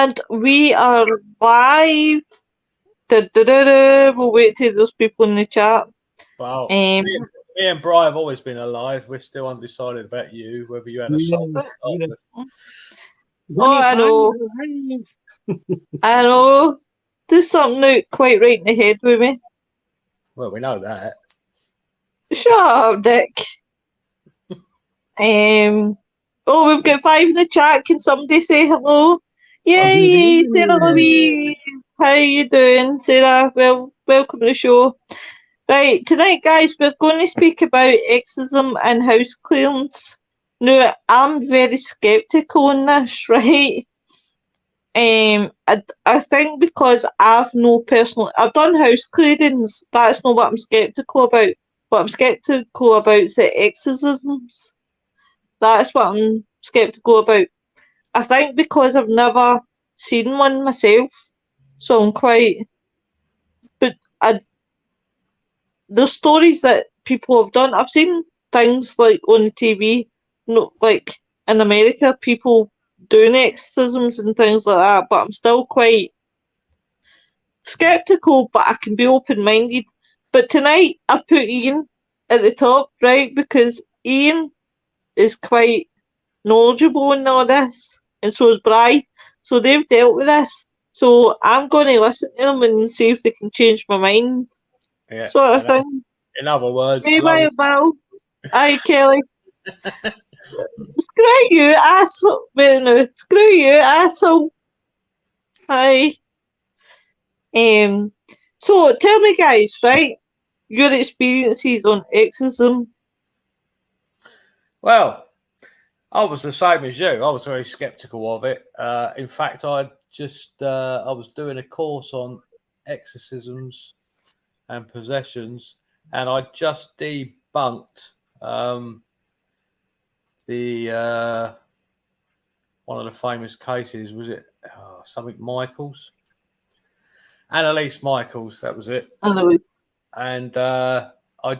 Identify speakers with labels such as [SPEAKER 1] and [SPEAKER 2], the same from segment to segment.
[SPEAKER 1] And we are live. We'll wait till there's people in the chat.
[SPEAKER 2] Wow. Me and Bri have always been alive. We're still undecided about you, whether you had a soul.
[SPEAKER 1] I know. I know. There's something out quite right in the head with me.
[SPEAKER 2] Well, we know that.
[SPEAKER 1] Shut up, Dick. We've got 5 in the chat. Can somebody say hello? Yay, Sarah Louise. How you doing, Sarah? Well, welcome to the show. Right, tonight, guys, we're going to speak about exorcism and house clearance. Now, I'm very sceptical on this, right? I think because I've done house clearance. That's not what I'm sceptical about. What I'm sceptical about is the exorcisms. That's what I'm sceptical about. I think because I've never seen one myself, so I'm quite. But there's stories that people have done. I've seen things like on the TV, like in America, people doing exorcisms and things like that. But I'm still quite skeptical. But I can be open-minded. But tonight I put Ian at the top, right? Because Ian is quite knowledgeable in all this, and so is Bri. So they've dealt with this. So I'm going to listen to them and see if they can change my mind.
[SPEAKER 2] Yeah.
[SPEAKER 1] Sort of thing.
[SPEAKER 2] In other words,
[SPEAKER 1] Aye, Kelly. Screw you, asshole. Wait, no. Screw you, asshole. Aye. So tell me, guys, right? Your experiences on exorcism.
[SPEAKER 2] Well, I was the same as you. I was very skeptical of it. In fact, I was doing a course on exorcisms and possessions, and I just debunked the one of the famous cases. Was it something Michaels? Annalise Michaels, that was it.
[SPEAKER 1] Annalise.
[SPEAKER 2] And I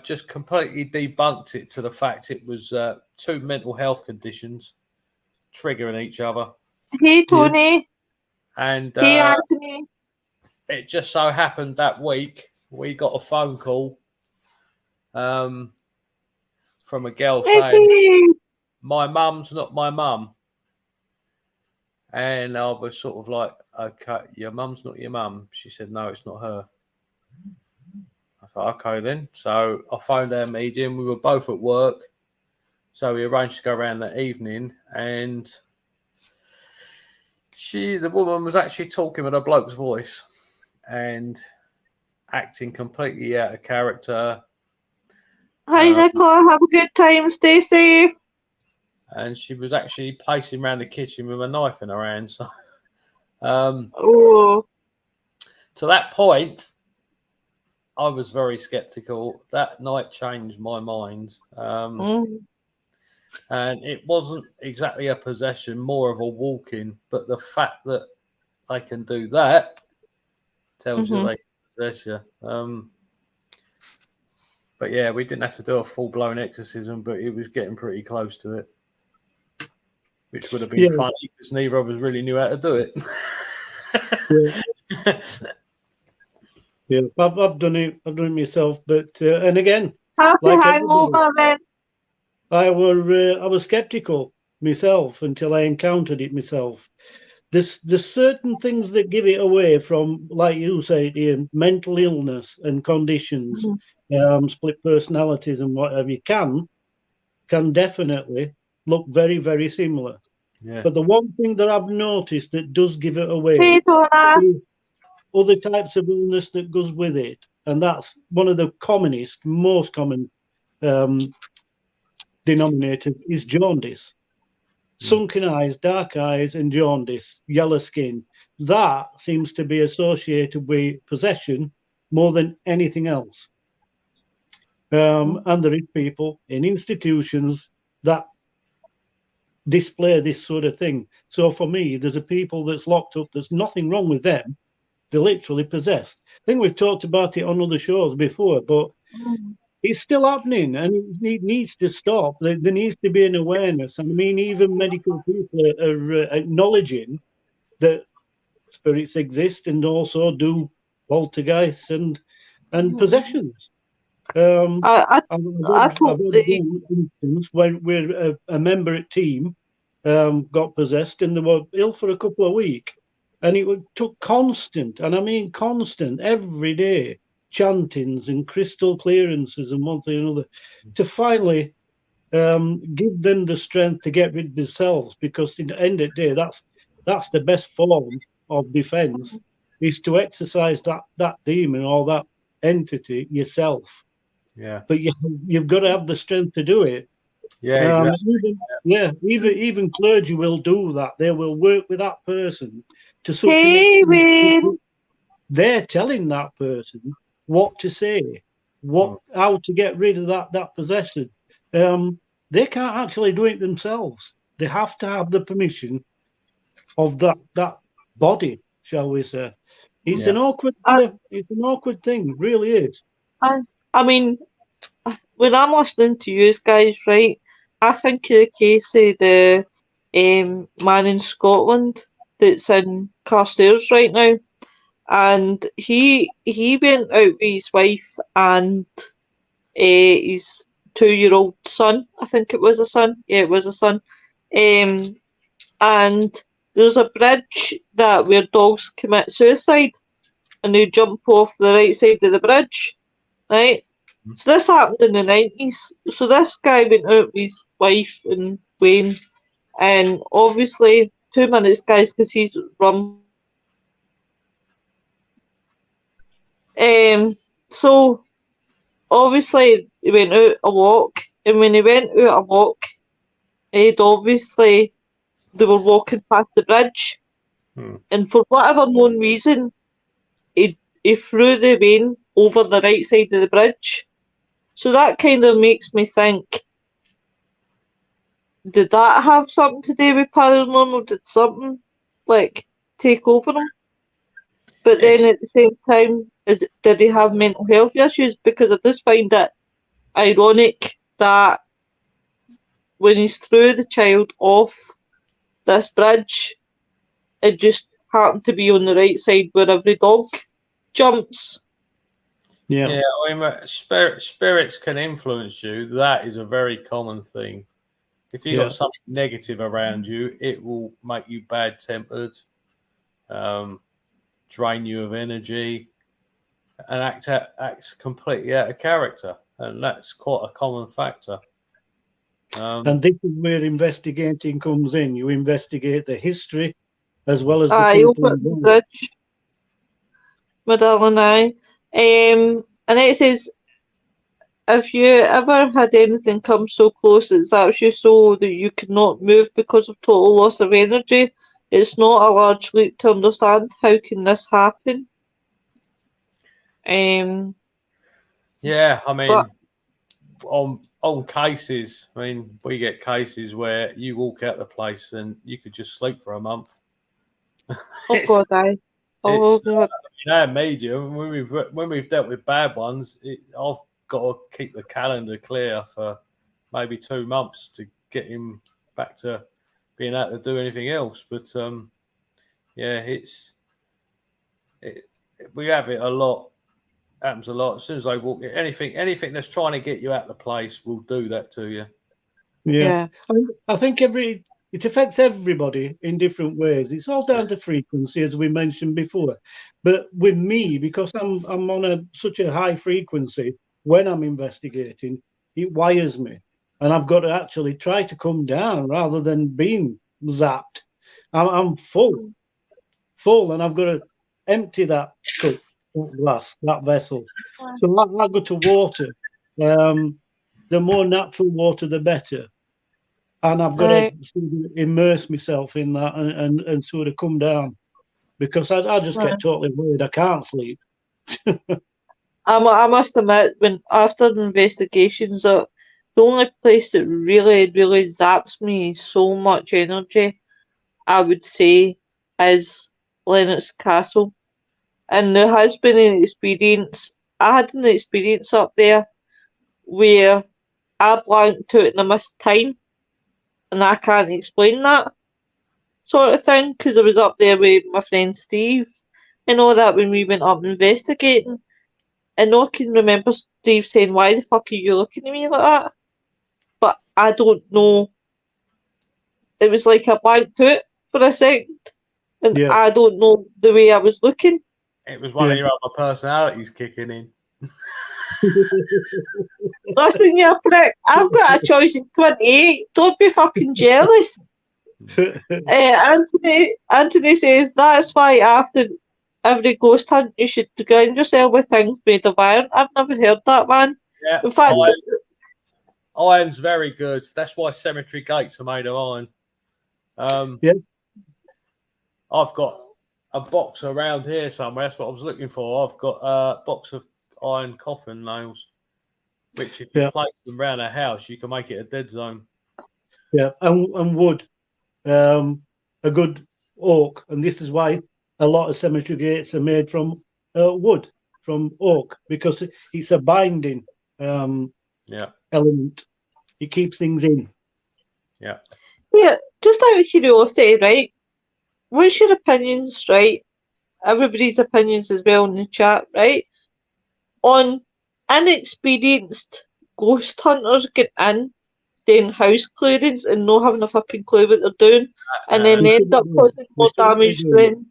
[SPEAKER 2] just completely debunked it to the fact it was 2 mental health conditions triggering each other.
[SPEAKER 1] Hey, Tony.
[SPEAKER 2] And
[SPEAKER 1] hey, Anthony.
[SPEAKER 2] It just so happened that week we got a phone call from a girl saying, "My mum's not my mum." And I was sort of like, "Okay, your mum's not your mum." She said, "No, it's not her." I thought, "Okay then." So I phoned our medium. We were both at work. So we arranged to go around that evening, and the woman was actually talking with a bloke's voice and acting completely out of character.
[SPEAKER 1] Hi, Nicola. Have a good time. Stay safe.
[SPEAKER 2] And she was actually pacing around the kitchen with a knife in her hand. So, to that point, I was very skeptical. That night changed my mind. And it wasn't exactly a possession, more of a walk-in. But the fact that they can do that tells you they can possess you. But yeah, we didn't have to do a full-blown exorcism, but it was getting pretty close to it, which would have been funny because neither of us really knew how to do it.
[SPEAKER 3] I've done it myself, but and again,
[SPEAKER 1] happy hangover then.
[SPEAKER 3] I was skeptical myself until I encountered it myself. There's certain things that give it away from, like you say, Ian, mental illness and conditions, split personalities and whatever. You can definitely look very, very similar.
[SPEAKER 2] Yeah.
[SPEAKER 3] But the one thing that I've noticed that does give it away is other types of illness that goes with it, and that's one of the most common denominators is jaundice. Sunken eyes, dark eyes, and jaundice, yellow skin. That seems to be associated with possession more than anything else. And there is people in institutions that display this sort of thing. So for me, there's a people that's locked up, there's nothing wrong with them. They're literally possessed. I think we've talked about it on other shows before, but it's still happening and it needs to stop. There needs to be an awareness. I mean, even medical people are acknowledging that spirits exist and also do poltergeists and possessions.
[SPEAKER 1] I
[SPEAKER 3] I've had
[SPEAKER 1] totally.
[SPEAKER 3] one instance when we're a member at team got possessed and they were ill for a couple of weeks, and took constant, and I mean constant, every day chantings and crystal clearances and one thing or another to finally give them the strength to get rid of themselves. Because in the end of the day, that's the best form of defense, is to exercise that demon or that entity yourself.
[SPEAKER 2] Yeah.
[SPEAKER 3] But you've got to have the strength to do it.
[SPEAKER 2] Yeah, exactly.
[SPEAKER 3] Even clergy will do that. They will work with that person to such an
[SPEAKER 1] Hey,
[SPEAKER 3] extent
[SPEAKER 1] Wayne.
[SPEAKER 3] they're telling that person what to say, how to get rid of that possession. They can't actually do it themselves. They have to have the permission of that body, shall we say? It's
[SPEAKER 2] Yeah.
[SPEAKER 3] an awkward, it's an awkward thing, really is.
[SPEAKER 1] I mean, when I'm listening to you guys, right, I think of the case of the man in Scotland that's in Carstairs right now, and he went out with his wife and his 2-year-old son. I think it was a son. Yeah, it was a son. And there's a bridge that where dogs commit suicide, and they jump off the right side of the bridge, right? So this happened in the 90s. So this guy went out with his wife and Wayne, and obviously 2 minutes, guys, because he's rum. So obviously he went out a walk, and when he went out a walk, he'd obviously they were walking past the bridge, and for whatever known reason, he threw the Wayne over the right side of the bridge. So that kind of makes me think, did that have something to do with paranormal? Did something like take over him? But then at the same time, did he have mental health issues? Because I just find it ironic that when he's threw the child off this bridge, it just happened to be on the right side where every dog jumps.
[SPEAKER 2] Yeah, I mean, spirits can influence you. That is a very common thing. If you've got something negative around you, it will make you bad-tempered, drain you of energy, and act completely out of character. And that's quite a common factor.
[SPEAKER 3] And this is where investigating comes in. You investigate the history as well as the people involved.
[SPEAKER 1] Bridge. Madeleine, and it says, have you ever had anything come so close that zaps you so that you could not move because of total loss of energy? It's not a large leap to understand. How can this happen?
[SPEAKER 2] Yeah, I mean, on cases, I mean, we get cases where you walk out the place and you could just sleep for a month.
[SPEAKER 1] Oh God, oh God.
[SPEAKER 2] You know, medium. When we've dealt with bad ones, I've got to keep the calendar clear for maybe 2 months to get him back to being able to do anything else. But yeah, we have it a lot. Happens a lot. As soon as I walk, anything that's trying to get you out of the place will do that to you.
[SPEAKER 3] Yeah. I think it affects everybody in different ways. It's all down to frequency, as we mentioned before. But with me, because I'm on such a high frequency when I'm investigating, it wires me, and I've got to actually try to come down rather than being zapped. I'm full, and I've got to empty that cup, that glass, that vessel. So I go to water. The more natural water, the better. And I've got to sort of immerse myself in that and sort of come down, because I just get totally worried. I can't sleep.
[SPEAKER 1] I must admit, when after investigations, the only place that really, really zaps me so much energy, I would say, is Lennox Castle. And there has been an experience. I had an experience up there where I blanked out and I missed time, and I can't explain that. sort of thing, because I was up there with my friend Steve and all that when we went up investigating. And I can remember Steve saying, "Why the fuck are you looking at me like that?" But I don't know. It was like I blanked out for a second. And
[SPEAKER 3] Yeah.
[SPEAKER 1] I don't know the way I was looking.
[SPEAKER 2] It was one of your other personalities kicking in.
[SPEAKER 1] Listen, you prick. I've got a choice of 28. Don't be fucking jealous. Anthony says that's why after every ghost hunt you should ground yourself with things made of iron. I've never heard that, man.
[SPEAKER 2] Yeah,
[SPEAKER 1] In fact,
[SPEAKER 2] iron's very good. That's why cemetery gates are made of iron.
[SPEAKER 3] Yeah.
[SPEAKER 2] I've got a box around here somewhere. That's what I was looking for. I've got a box of iron coffin nails, which if you place them around a house, you can make it a dead zone.
[SPEAKER 3] Yeah, and wood, a good oak, and this is why a lot of cemetery gates are made from wood, from oak, because it's a binding element. It keeps things in.
[SPEAKER 2] Yeah.
[SPEAKER 1] Yeah, just out of curiosity, right? What's your opinions, right? Everybody's opinions as well in the chat, right? On inexperienced ghost hunters get in, doing house clearance and not having a fucking clue what they're doing, and then they end up causing more damage to them.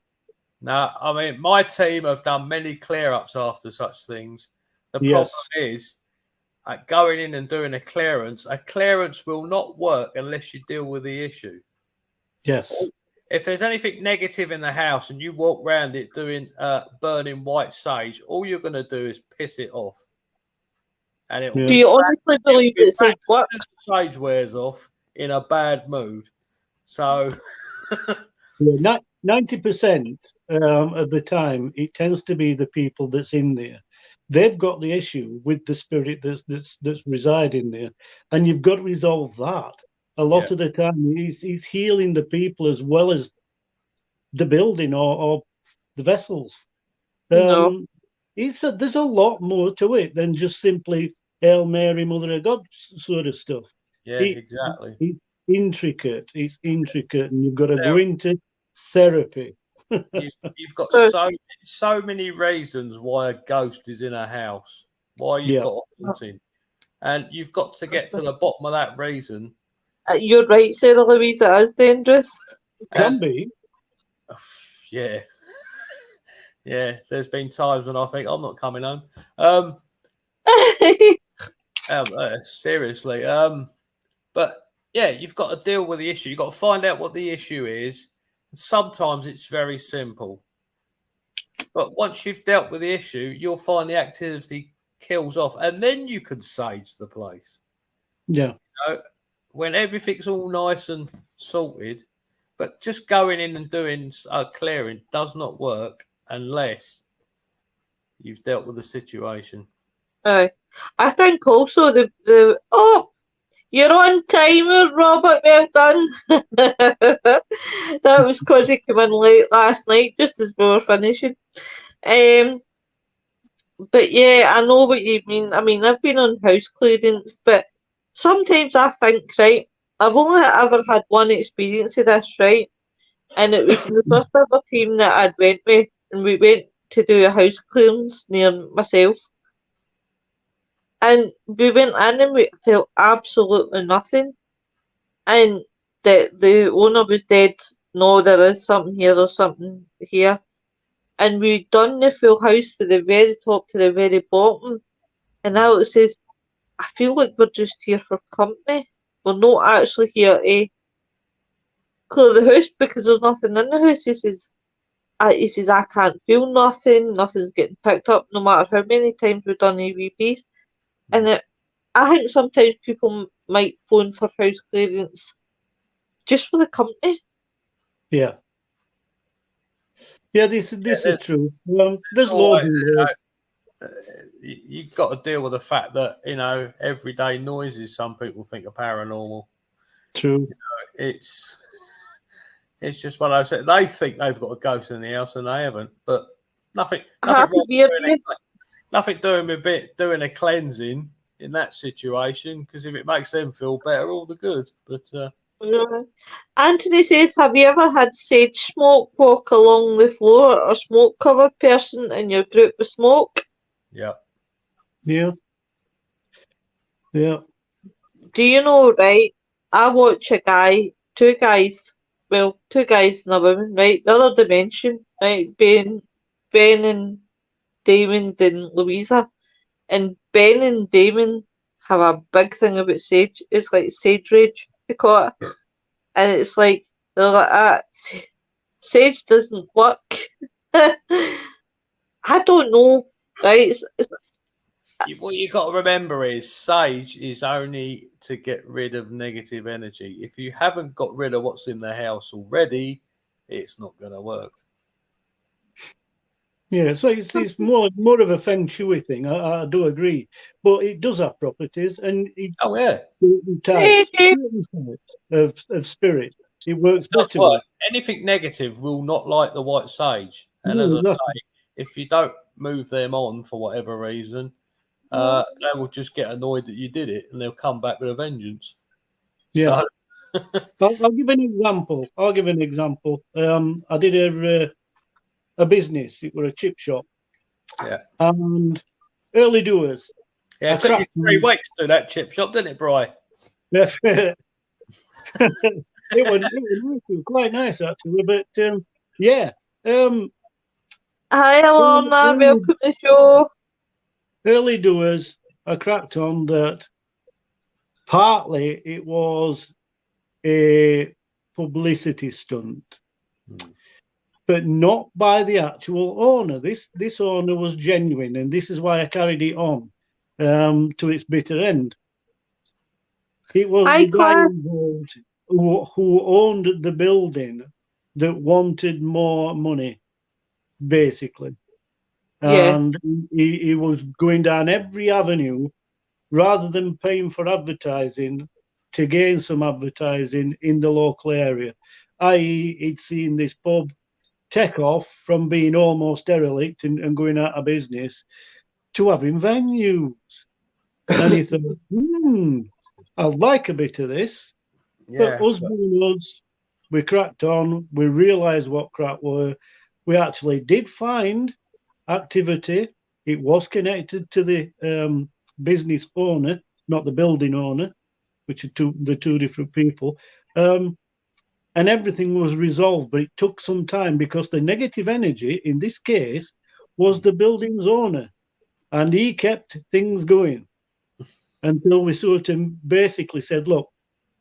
[SPEAKER 2] No, I mean, my team have done many clear-ups after such things. The problem is, going in and doing a clearance will not work unless you deal with the issue.
[SPEAKER 3] Yes.
[SPEAKER 2] If there's anything negative in the house and you walk around it doing burning white sage, all you're going to do is piss it off. And it
[SPEAKER 1] Do you honestly believe it's like what?
[SPEAKER 2] Sage wears off in a bad mood. So
[SPEAKER 3] 90% of the time, it tends to be the people that's in there. They've got the issue with the spirit that's residing there, and you've got to resolve that. A lot of the time, he's healing the people as well as the building or the vessels. There's a lot more to it than just simply Hail Mary, Mother of God sort of stuff.
[SPEAKER 2] Yeah, exactly.
[SPEAKER 3] It's intricate, and you've got to go into therapy.
[SPEAKER 2] You've got so many reasons why a ghost is in a house, why you've got a haunting, and you've got to get to the bottom of that reason.
[SPEAKER 1] You're right, Sarah Louise, it is dangerous.
[SPEAKER 3] Can be.
[SPEAKER 2] Yeah. Yeah, there's been times when I think I'm not coming home. Seriously. But yeah, you've got to deal with the issue. You've got to find out what the issue is. Sometimes it's very simple. But once you've dealt with the issue, you'll find the activity kills off, and then you can sage the place.
[SPEAKER 3] Yeah.
[SPEAKER 2] You know, when everything's all nice and sorted, but just going in and doing clearing does not work unless you've dealt with the situation.
[SPEAKER 1] I think also you're on timer, Robert. Well done. That was because he came in late last night, just as we were finishing. But yeah, I know what you mean. I mean, I've been on house clearance, but sometimes I think, right, I've only ever had one experience of this, right? And it was the first ever team that I'd went with, and we went to do a house clearance near myself. And we went in and we felt absolutely nothing. And the owner was dead. No, there is something here, there's something here. And we'd done the full house from the very top to the very bottom. And now it says, I feel like we're just here for company. We're not actually here to clear the house because there's nothing in the house. He says, I can't feel nothing. Nothing's getting picked up no matter how many times we've done EVPs. And I think sometimes people might phone for house clearance just for the company.
[SPEAKER 3] Yeah. Yeah, this is true. There's loads.
[SPEAKER 2] You've got to deal with the fact that, everyday noises some people think are paranormal.
[SPEAKER 3] True.
[SPEAKER 2] It's just what I said. They think they've got a ghost in the house and they haven't. But nothing doing with doing a cleansing in that situation, because if it makes them feel better, all the good. But
[SPEAKER 1] Anthony says, have you ever had sage smoke walk along the floor or smoke cover person in your group with smoke?
[SPEAKER 2] Yeah.
[SPEAKER 3] Yeah. Yeah.
[SPEAKER 1] Do you know, right? I watch two guys and a woman, right? The other dimension, right? Ben and Damon and Louisa. And Ben and Damon have a big thing about sage. It's like sage rage, they call it. And it's like, they're like, sage doesn't work. I don't know, right?
[SPEAKER 2] What you got to remember is sage is only to get rid of negative energy. If you haven't got rid of what's in the house already, it's not going to work.
[SPEAKER 3] Yeah, so it's more of a feng shui thing. I do agree, but it does have properties, and
[SPEAKER 2] Oh yeah,
[SPEAKER 3] of spirit. It works
[SPEAKER 2] does
[SPEAKER 3] better
[SPEAKER 2] work.
[SPEAKER 3] with.
[SPEAKER 2] Anything negative will not like the white sage, and as I say, if you don't move them on for whatever reason, they will just get annoyed that you did it, and they'll come back with a vengeance.
[SPEAKER 3] Yeah.
[SPEAKER 2] So,
[SPEAKER 3] I'll give an example. I did a business. It was a chip shop.
[SPEAKER 2] Yeah.
[SPEAKER 3] And early doers.
[SPEAKER 2] Yeah, it took you 3 weeks to do that chip shop, didn't it, Bri?
[SPEAKER 3] it was quite nice actually, but yeah.
[SPEAKER 1] Hi, Alana, welcome to the show.
[SPEAKER 3] Early doers, I cracked on that partly it was a publicity stunt, but not by the actual owner. This owner was genuine, and this is why I carried it on to its bitter end. It was the guy involved who owned the building that wanted more money, basically.
[SPEAKER 1] Yeah.
[SPEAKER 3] And he was going down every avenue rather than paying for advertising to gain some advertising in the local area. I.e., he'd seen this pub take off from being almost derelict and going out of business to having venues. And he thought, I'd like a bit of this.
[SPEAKER 2] Yeah.
[SPEAKER 3] But us being us, we cracked on. We realised what crack were. We actually did find activity. It was connected to the business owner, not the building owner, which are the two different people. And everything was resolved, but it took some time because the negative energy in this case was the building's owner, and he kept things going until we sort of basically said, look,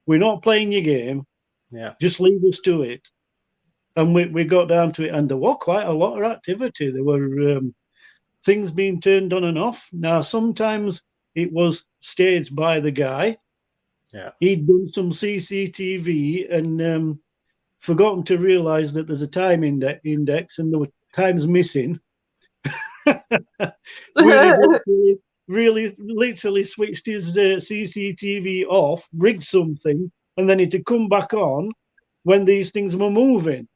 [SPEAKER 3] we're not playing your game.
[SPEAKER 2] Yeah.
[SPEAKER 3] Just leave us to it. And we got down to it, and there was quite a lot of activity. There were things being turned on and off. Now, sometimes it was staged by the guy.
[SPEAKER 2] Yeah.
[SPEAKER 3] He'd done some CCTV and forgotten to realise that there's a time index and there were times missing. really literally switched his CCTV off, rigged something, and then it had come back on when these things were moving.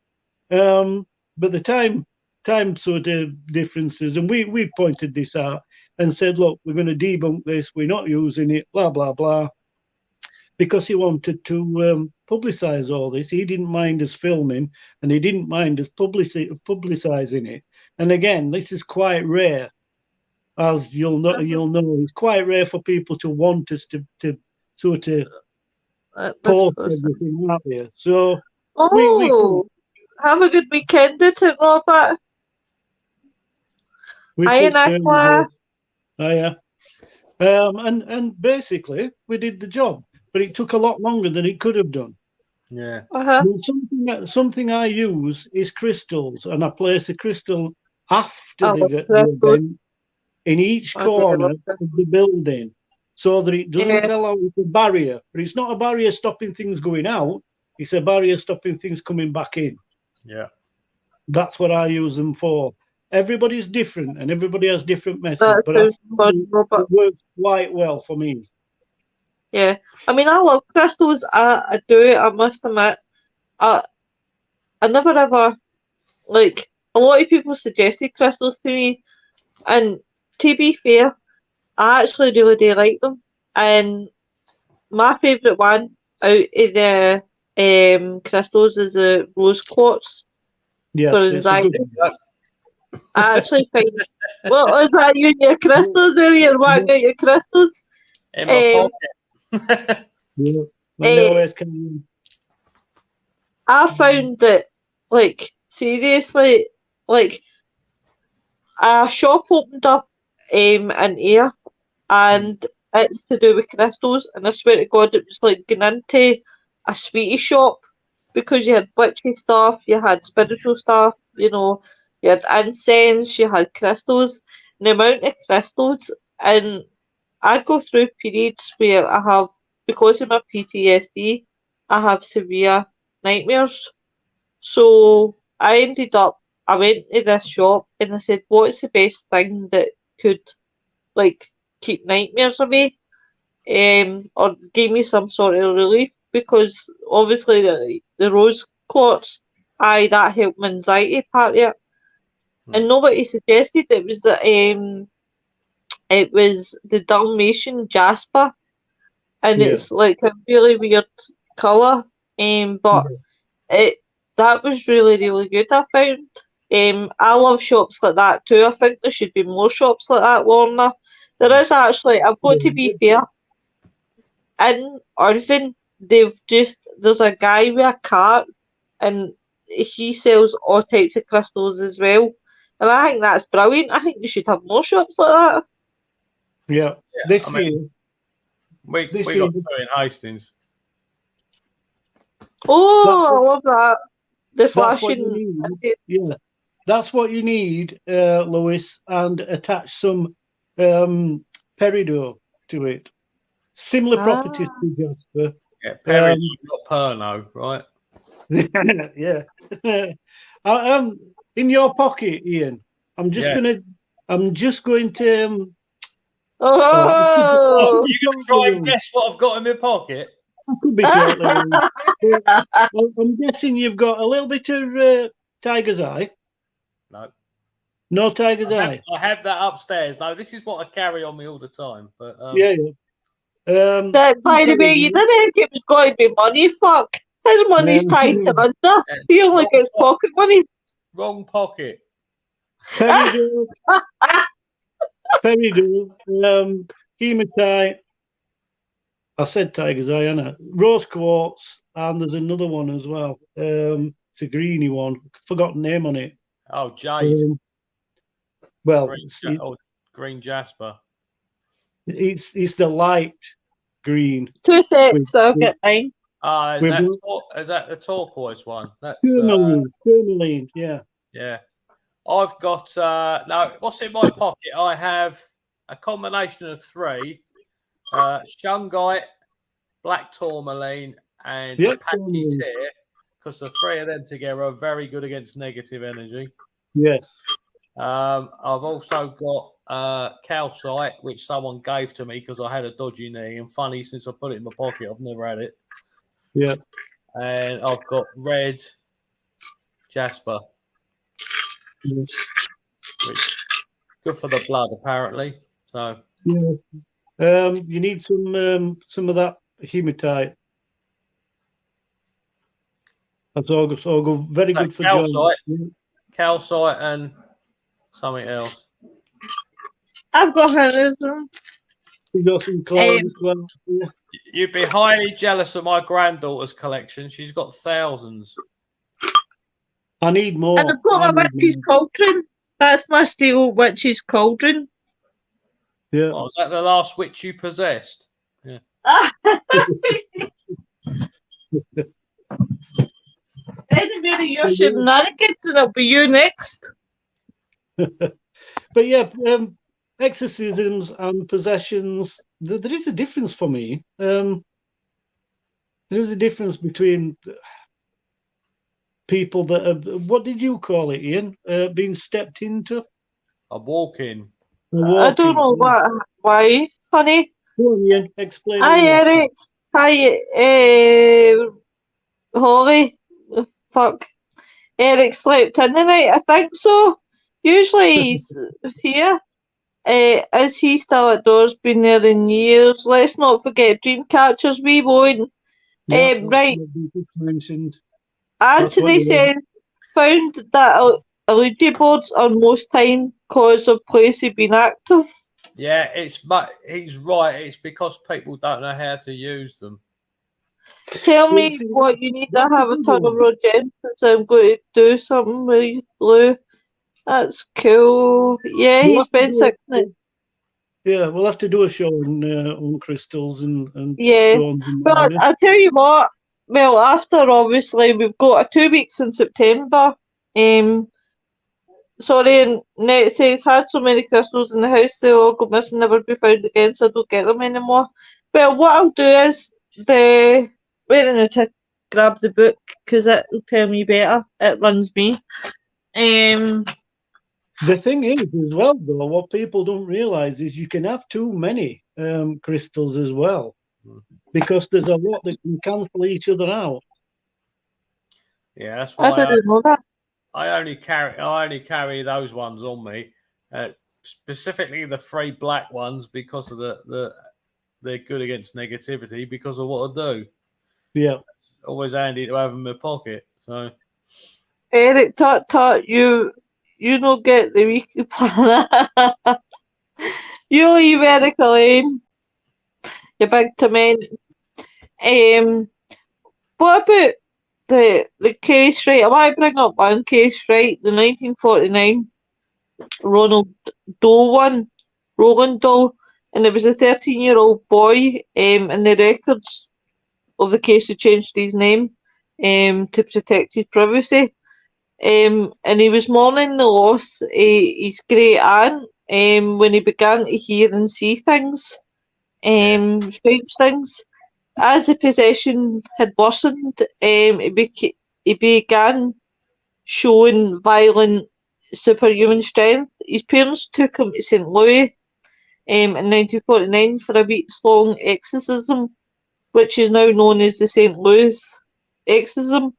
[SPEAKER 3] But the time sort of differences, and we pointed this out and said, look, we're going to debunk this, we're not using it, blah, blah, blah. Because he wanted to publicise all this. He didn't mind us filming, and he didn't mind us publicising it. And again, this is quite rare, as you'll know. It's quite rare for people to want us to sort of post everything out there. So we
[SPEAKER 1] have a good weekend, did it, Robert? Hi, Nicola.
[SPEAKER 3] Hiya. And basically, we did the job. But it took a lot longer than it could have done.
[SPEAKER 2] Yeah.
[SPEAKER 3] Something I use is crystals, and I place a crystal after the event in each corner of the building, so that it doesn't allow it's a barrier. But it's not a barrier stopping things going out; it's a barrier stopping things coming back in.
[SPEAKER 2] Yeah.
[SPEAKER 3] That's what I use them for. Everybody's different, and everybody has different methods. But it works quite well for me.
[SPEAKER 1] Yeah, I mean, I love crystals. I do. I must admit, I never ever like a lot of people suggested crystals to me, and to be fair, I actually really do like them. And my favourite one out of crystals is the rose quartz
[SPEAKER 3] Yes,
[SPEAKER 1] for
[SPEAKER 3] it's a good
[SPEAKER 1] anxiety.
[SPEAKER 3] one.
[SPEAKER 1] I actually find, well, is that you and your crystals there? You're whacking out your crystals?
[SPEAKER 2] In my
[SPEAKER 1] Um,
[SPEAKER 2] pocket.
[SPEAKER 3] Yeah.
[SPEAKER 1] eh,
[SPEAKER 3] No, it's kind
[SPEAKER 1] I found that, like, seriously, like, a shop opened up in here, and it's to do with crystals, and I swear to God, it was like going into a sweetie shop, because you had witchy stuff, you had spiritual stuff, you know, you had incense, you had crystals, and the amount of crystals, and I go through periods where I have, because of my PTSD, I have severe nightmares. So I went to this shop and I said, what's the best thing that could, like, keep nightmares away? Or give me some sort of relief? Because obviously the rose quartz, that helped my anxiety part of it. And nobody suggested it was the Dalmatian jasper, and
[SPEAKER 3] Yeah.
[SPEAKER 1] it's like a really weird colour. But it that was really, really good, I found. I love shops like that too. I think there should be more shops like that, Lorna. There is actually, I've got to be fair, in Irvine, there's a guy with a cart, and he sells all types of crystals as well. And I think that's brilliant. I think you should have more shops like that.
[SPEAKER 3] Yeah.
[SPEAKER 2] Yeah,
[SPEAKER 3] This
[SPEAKER 2] I mean,
[SPEAKER 3] year,
[SPEAKER 2] we
[SPEAKER 3] this
[SPEAKER 2] got
[SPEAKER 3] year,
[SPEAKER 2] two in Hastings.
[SPEAKER 1] Oh, I love that. The
[SPEAKER 3] that's what you
[SPEAKER 1] flashing.
[SPEAKER 3] need. Yeah. That's what you need, Lewis, and attach some peridot to it. Similar properties to Jasper.
[SPEAKER 2] Yeah, Perry, you've got Perno, right?
[SPEAKER 3] Yeah. In your pocket, Ian. I'm just going to.
[SPEAKER 1] Oh!
[SPEAKER 2] You gonna try and guess what I've got in my pocket?
[SPEAKER 3] I could be totally. I'm guessing you've got a little bit of tiger's eye.
[SPEAKER 2] No.
[SPEAKER 3] No tiger's eye.
[SPEAKER 2] I have that upstairs. No, this is what I carry on me all the time. But
[SPEAKER 3] Yeah.
[SPEAKER 1] That, by the way, you didn't think it was going to be money, fuck. His money's tied to Linda. He only gets pocket money.
[SPEAKER 2] Wrong pocket.
[SPEAKER 3] Peridot. Hematite. I said tiger's eye, Anna. Rose quartz, and there's another one as well. It's a greeny one. Forgotten name on it.
[SPEAKER 2] Oh, jade.
[SPEAKER 3] Green
[SPEAKER 2] jasper.
[SPEAKER 3] It's the light green.
[SPEAKER 1] 2 seconds, I'll get mine.
[SPEAKER 2] Is that the turquoise one? That's
[SPEAKER 3] tourmaline, yeah.
[SPEAKER 2] Yeah. I've got no. What's in my pocket? I have a combination of 3: shungite, black tourmaline, and Apache tear. Because the 3 of them together are very good against negative energy.
[SPEAKER 3] Yes.
[SPEAKER 2] I've also got calcite, which someone gave to me because I had a dodgy knee. And funny, since I put it in my pocket, I've never had it.
[SPEAKER 3] Yeah.
[SPEAKER 2] And I've got red jasper. Which good for the blood, apparently. So
[SPEAKER 3] yeah, you need some of that hematite. That's all very good for
[SPEAKER 2] calcite,
[SPEAKER 3] joints.
[SPEAKER 2] Calcite and something else.
[SPEAKER 1] I've got her.
[SPEAKER 3] You got some cloud as well. Yeah.
[SPEAKER 2] You'd be highly jealous of my granddaughter's collection. She's got thousands.
[SPEAKER 3] I need more.
[SPEAKER 1] And I've got my witch's cauldron. That's my steel witch's cauldron.
[SPEAKER 3] Yeah.
[SPEAKER 2] Oh, is that the last witch you possessed? Yeah.
[SPEAKER 1] Anybody, your shenanigans, and it'll be you next.
[SPEAKER 3] But yeah, exorcisms and possessions, there is a difference for me. There is a difference between people that have, what did you call it, Ian? Being stepped into?
[SPEAKER 2] A walk-in.
[SPEAKER 1] I don't know why, honey.
[SPEAKER 3] Go on, Ian, explain.
[SPEAKER 1] Hi, Eric. Hi, Holly. Fuck. Eric slept in the night, I think so. Usually he's here. Is he still at doors? Been there in years. Let's not forget Dreamcatcher's wee one. Right.
[SPEAKER 3] You just mentioned. That's what
[SPEAKER 1] Anthony
[SPEAKER 3] you
[SPEAKER 1] said, found that Ouija boards are most time cause of places being active.
[SPEAKER 2] Yeah, he's right. It's because people don't know how to use them.
[SPEAKER 1] Tell me
[SPEAKER 3] See,
[SPEAKER 1] what you need to
[SPEAKER 3] that's a
[SPEAKER 1] have a
[SPEAKER 3] good
[SPEAKER 1] ton of
[SPEAKER 3] one.
[SPEAKER 1] Rogentons. I'm going to do something with you, Lou. That's cool. Yeah,
[SPEAKER 3] We'll
[SPEAKER 1] he
[SPEAKER 3] have to
[SPEAKER 1] spent
[SPEAKER 3] do
[SPEAKER 1] 6
[SPEAKER 3] it. Yeah, we'll have to do a show on crystals and
[SPEAKER 1] Yeah.
[SPEAKER 3] stones.
[SPEAKER 1] But I'll tell you what, well, after obviously we've got a 2 weeks in September. Sorry, and it says had so many crystals in the house they all go missing, never be found again, so I don't get them anymore. Well, what I'll do is waiting to grab the book because it'll tell me better. It runs me.
[SPEAKER 3] The thing is, as well, though, what people don't realise is you can have too many crystals as well, because there's a lot that can cancel each other out.
[SPEAKER 2] Yeah, that's
[SPEAKER 1] I
[SPEAKER 2] why
[SPEAKER 1] didn't know that.
[SPEAKER 2] I only carry those ones on me, specifically the 3 black ones because of they're good against negativity because of what I do.
[SPEAKER 3] Yeah.
[SPEAKER 2] Always handy to have in my pocket. So
[SPEAKER 1] Eric, tut, you don't get the weekly plan. You leave Eric alone, you big torment. What about the case, right? I want to bring up one case, right? The 1949 Ronald Doe one, Roland Doe, and it was a 13-year-old boy, and the records of the case had changed his name to protect his privacy. And he was mourning the loss of his great aunt when he began to hear and see things, strange things. As the possession had worsened, he began showing violent superhuman strength. His parents took him to St. Louis in 1949 for a week's long exorcism, which is now known as the St. Louis Exorcism.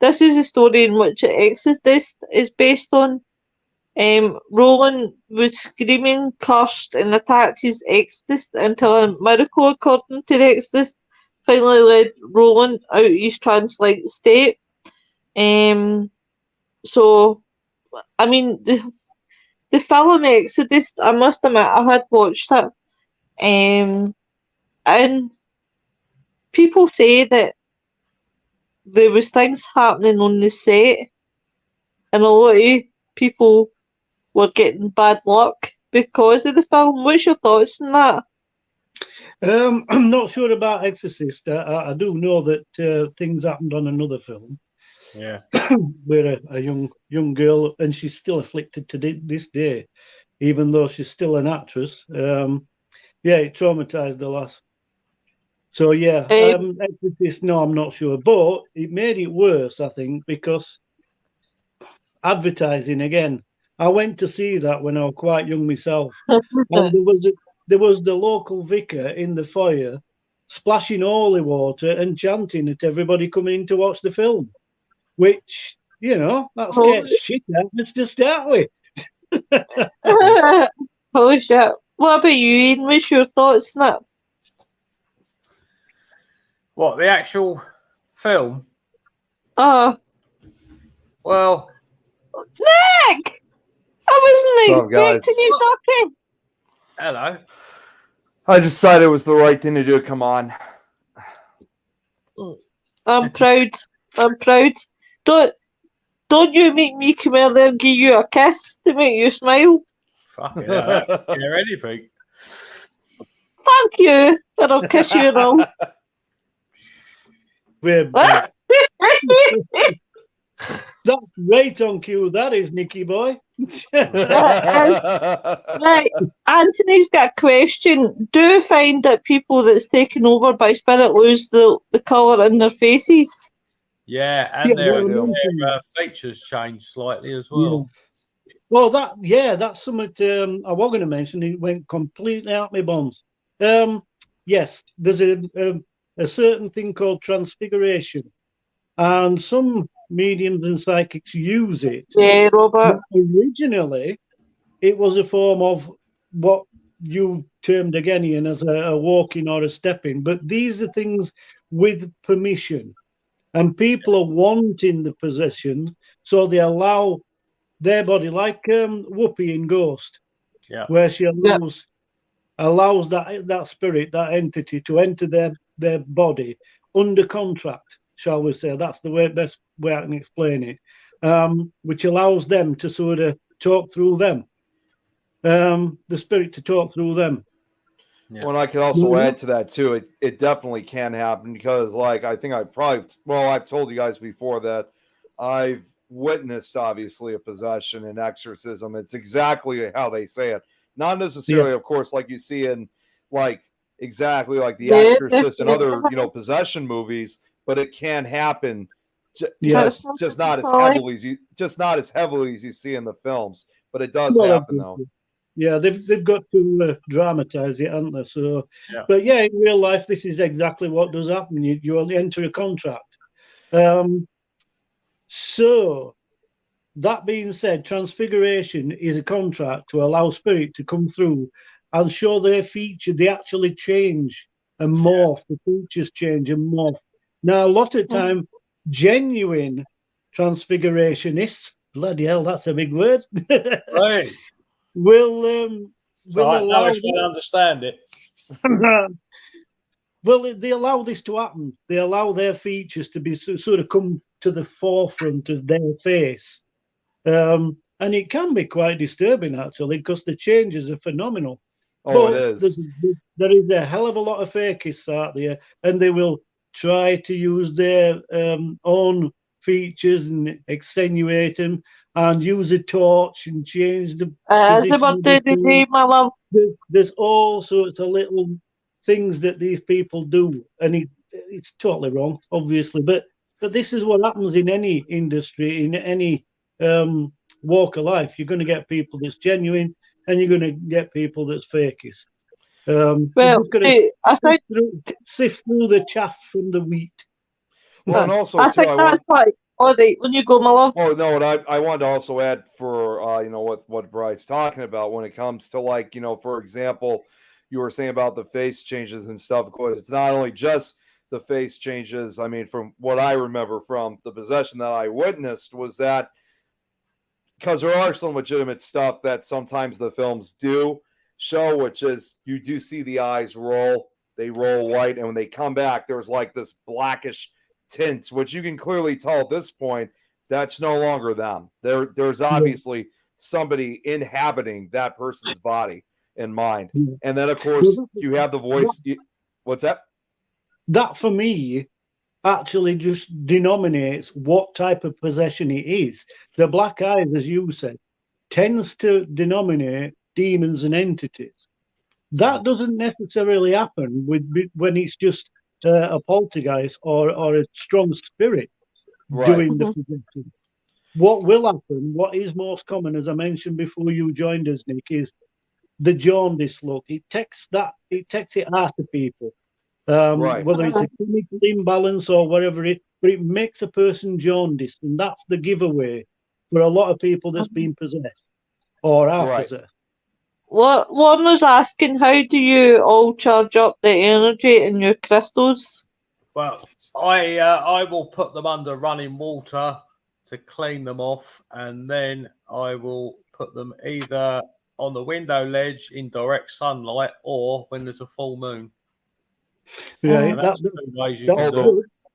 [SPEAKER 1] This is a story in which The Exorcist is based on. Roland was screaming, cursed, and attacked his exorcist until a miracle, according to the exorcist, finally led Roland out of his trance-like state. So, I mean, the film Exodus, I must admit, I had watched it, and people say that there was things happening on the set, and a lot of people were getting bad luck because of the film. What's your thoughts on that?
[SPEAKER 3] I'm not sure about Exorcist. I do know that things happened on another film.
[SPEAKER 2] yeah,
[SPEAKER 3] Where a young girl, and she's still afflicted to this day, even though she's still an actress. It traumatized the lass. So Exorcist, no, I'm not sure, but it made it worse, I think, because advertising again. I went to see that when I was quite young myself, and there was the local vicar in the foyer splashing holy water and chanting at everybody coming in to watch the film, which, that scared shit out of us to start with.
[SPEAKER 1] Holy shit. What about you, Ian? What's your thoughts on it?
[SPEAKER 2] what the actual film?
[SPEAKER 1] Nick!
[SPEAKER 2] Well,
[SPEAKER 1] I wasn't
[SPEAKER 4] guys.
[SPEAKER 1] expecting you talking.
[SPEAKER 2] hello.
[SPEAKER 4] I decided it was the right thing to do. Come on.
[SPEAKER 1] I'm proud. Don't you make me come out there and give you a kiss to make you smile.
[SPEAKER 2] Fuck it, I don't care anything.
[SPEAKER 1] Thank you. And I'll kiss you now.
[SPEAKER 3] That's right on cue, that is, Nicky boy.
[SPEAKER 1] Right, Anthony's got a question. Do you find that people that's taken over by spirit lose the colour in their faces?
[SPEAKER 2] Yeah, and their
[SPEAKER 3] Yeah.
[SPEAKER 2] features change slightly as well.
[SPEAKER 3] Yeah. Well, that's something I was going to mention. It went completely out my bones. Yes, there's a certain thing called transfiguration, and some mediums and psychics use it.
[SPEAKER 1] Yeah, Robert.
[SPEAKER 3] Originally, it was a form of what you termed again, Ian, as a walking or a stepping. But these are things with permission. And people are wanting the possession, so they allow their body, like Whoopi in Ghost, where she allows that spirit, that entity, to enter their body under contract, shall we say. That's the best way I can explain it, which allows them to sort of talk through them, the spirit to talk through them.
[SPEAKER 4] Yeah. Well, I could also add to that too. It definitely can happen because, like, I think I've told you guys before that I've witnessed, obviously, a possession and exorcism. It's exactly how they say it, not necessarily, of course, like you see in exactly like The Exorcist and other possession movies, but it can happen. Just not as heavily as you see in the films, but it does happen though.
[SPEAKER 3] Yeah, they've got to dramatize it, haven't they? So, but in real life, this is exactly what does happen. You only enter a contract. So, that being said, transfiguration is a contract to allow spirit to come through and show their feature. They actually change and morph. The features change and morph. Now, a lot of time, genuine transfigurationists, bloody hell, that's a big word.
[SPEAKER 2] Right.
[SPEAKER 3] Will allow
[SPEAKER 2] I understand it.
[SPEAKER 3] Well, they allow this to happen. They allow their features to be sort of come to the forefront of their face, and it can be quite disturbing actually because the changes are phenomenal.
[SPEAKER 4] It is.
[SPEAKER 3] There is a hell of a lot of fakists out there, and they will try to use their own features and extenuate them and use a torch and change the
[SPEAKER 1] position. My love.
[SPEAKER 3] There's all sorts of little things that these people do, and it's totally wrong, obviously. But this is what happens in any industry, in any walk of life. You're going to get people that's genuine, and you're going to get people that's fakies. Sift through the chaff from the wheat.
[SPEAKER 4] Well, and also
[SPEAKER 1] I think that's right. All right, when you go, my love.
[SPEAKER 4] Oh no, and I wanted to also add for what Bryce's talking about when it comes to for example, you were saying about the face changes and stuff. Of course, it's not only just the face changes. I mean, from what I remember from the possession that I witnessed was that because there are some legitimate stuff that sometimes the films do show, which is you do see the eyes roll, they roll white, and when they come back, there's like this blackish tint, which you can clearly tell at this point that's no longer them. There's obviously somebody inhabiting that person's body and mind. And then, of course, you have the voice. What's that?
[SPEAKER 3] That, for me, actually just denominates what type of possession it is. The black eyes, as you said, tends to denominate demons and entities. That doesn't necessarily happen when it's just a poltergeist or a strong spirit doing the possession. What will happen, what is most common, as I mentioned before you joined us, Nick, is the jaundice look. It takes it out of people. Whether it's a chemical imbalance or whatever but it makes a person jaundiced, and that's the giveaway for a lot of people that's been possessed or are possessed.
[SPEAKER 1] Lauren was asking, how do you all charge up the energy in your crystals?
[SPEAKER 2] Well, I will put them under running water to clean them off, and then I will put them either on the window ledge in direct sunlight or when there's a full moon.
[SPEAKER 3] Yeah,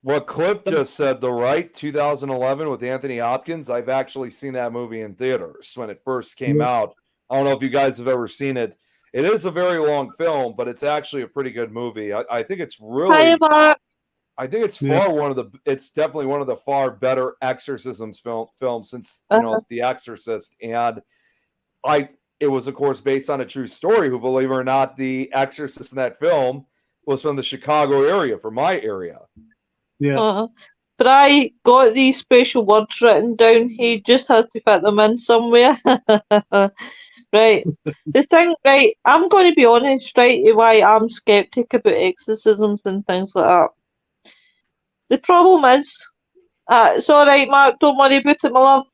[SPEAKER 4] what Cliff just said, 2011 with Anthony Hopkins, I've actually seen that movie in theaters when it first came out. I don't know if you guys have ever seen it. It is a very long film, but it's actually a pretty good movie. I think it's really. I think it's it's definitely one of the far better exorcisms films since The Exorcist, and it was of course based on a true story. Who, believe it or not, the Exorcist in that film was from the Chicago area, from my area.
[SPEAKER 3] Yeah.
[SPEAKER 1] But I got these special words written down. He just has to fit them in somewhere. Right. The thing, right, I'm going to be honest, right, why I'm skeptic about exorcisms and things like that. The problem is, it's all right, Mark, don't worry about it, my love.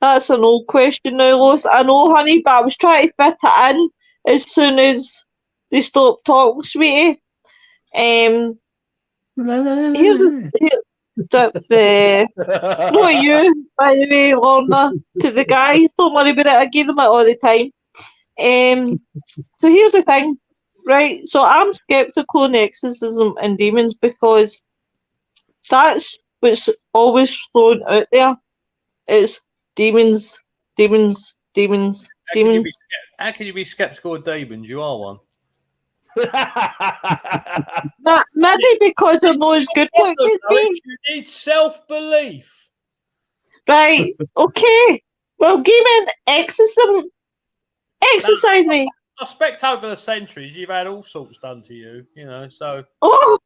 [SPEAKER 1] That's an old question now, Lois. I know, honey, but I was trying to fit it in as soon as they stopped talking, sweetie. Here's the not you, by the way, Lorna, to the guys. Don't worry about it. I give them it all the time. So here's the thing, right? So I'm skeptical on exorcism and demons because that's what's always thrown out there. It's demons, demons, demons, demons.
[SPEAKER 2] How can you be skeptical of demons? You are one.
[SPEAKER 1] Maybe because they're not as good looking as me.
[SPEAKER 2] You need self-belief.
[SPEAKER 1] Right, okay. Well, give me an exorcism. Exercise me.
[SPEAKER 2] I suspect over the centuries you've had all sorts done to you, so...
[SPEAKER 1] Oh,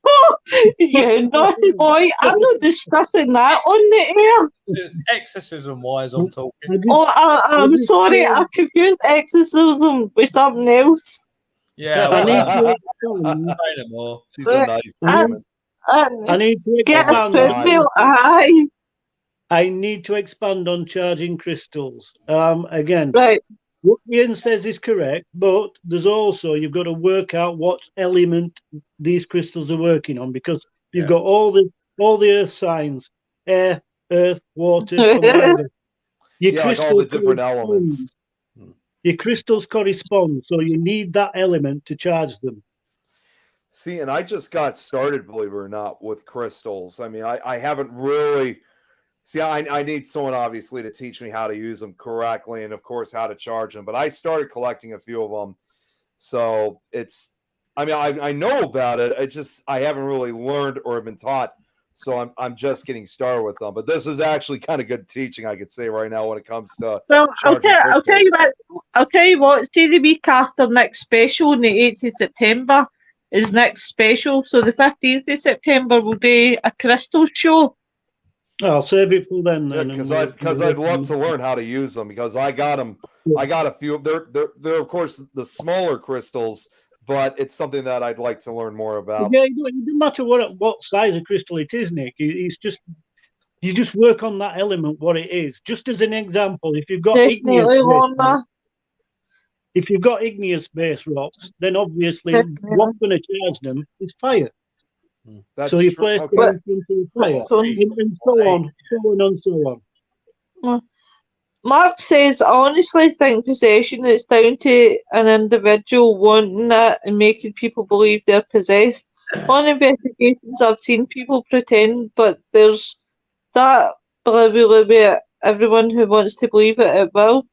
[SPEAKER 1] yeah, naughty boy. I'm not discussing that on the air.
[SPEAKER 2] Exorcism-wise, I'm talking.
[SPEAKER 1] Oh, I'm sorry. I confused exorcism with something else.
[SPEAKER 2] Yeah,
[SPEAKER 3] I
[SPEAKER 2] more.
[SPEAKER 4] She's a nice woman.
[SPEAKER 3] I need to
[SPEAKER 1] Get a
[SPEAKER 3] expand.
[SPEAKER 1] football. Aye.
[SPEAKER 3] I need to expand on charging crystals. Again,
[SPEAKER 1] Right.
[SPEAKER 3] what Ian says is correct, but there's also, you've got to work out what element these crystals are working on, because you've got all the earth signs: air, earth, water, combined.
[SPEAKER 4] Like all the different elements.
[SPEAKER 3] Your crystals correspond, so you need that element to charge them.
[SPEAKER 4] See, and I just got started, believe it or not, with crystals. I mean, I haven't really... See, I need someone, obviously, to teach me how to use them correctly and, of course, how to charge them. But I started collecting a few of them. So it's... I mean, I know about it. I haven't really learned or been taught. So I'm just getting started with them. But this is actually kind of good teaching, I could say right now, when it comes to...
[SPEAKER 1] Well, I'll tell you what. See, the week after next special on the 8th of September is next special. So the 15th of September we'll do a crystal show.
[SPEAKER 3] I'll save it for then.
[SPEAKER 4] Because I'd love to learn how to use them, because I got them. I got a few. They're of course the smaller crystals, but it's something that I'd like to learn more about.
[SPEAKER 3] Yeah, it doesn't matter what size of crystal it is, Nick. It's just, you just work on that element, what it is. Just as an example, if you've got igneous-based rocks, then obviously what's going to charge them is fire. So you place them into fire, and so on and so on.
[SPEAKER 1] Mark says, I honestly think possession is down to an individual wanting it and making people believe they're possessed. On investigations, I've seen people pretend, but there's that everyone who wants to believe it at will.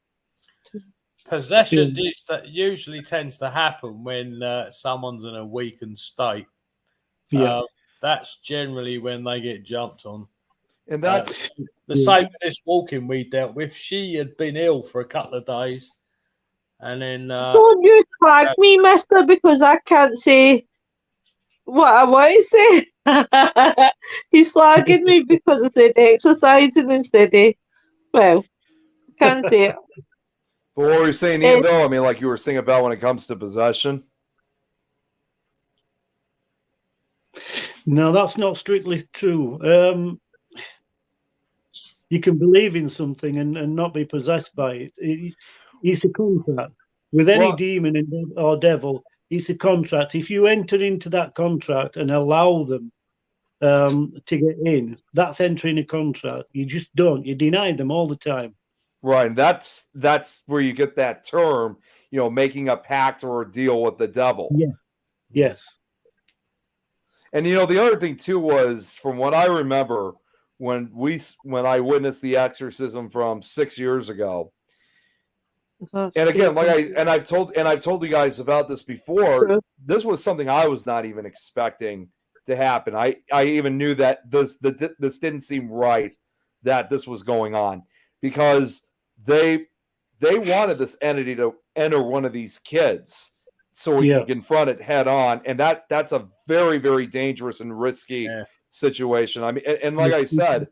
[SPEAKER 2] Possession usually tends to happen when someone's in a weakened state.
[SPEAKER 3] Yeah,
[SPEAKER 2] that's generally when they get jumped on.
[SPEAKER 4] And that's
[SPEAKER 2] the same with this walking we dealt with. She had been ill for a couple of days, and then
[SPEAKER 1] don't you flag me, mister, because I can't say what I want to say. He's slagging me because I said exercising instead of, well, can't say it.
[SPEAKER 4] But what were you saying, Ian, though? I mean, like you were saying about when it comes to possession.
[SPEAKER 3] No, that's not strictly true. You can believe in something and not be possessed by it. It's a contract. With any demon or devil, it's a contract. If you enter into that contract and allow them to get in, that's entering a contract. You just don't. You deny them all the time.
[SPEAKER 4] Right. And that's where you get that term, making a pact or a deal with the devil.
[SPEAKER 3] Yeah. Yes.
[SPEAKER 4] And the other thing too was, from what I remember, when I witnessed the exorcism from 6 years ago, and again, I've told you guys about this before. This was something I was not even expecting to happen. I even knew that this didn't seem right, that this was going on, because they wanted this entity to enter one of these kids, so we can confront it head on, and that's a very, very dangerous and risky situation. I mean, and like I said,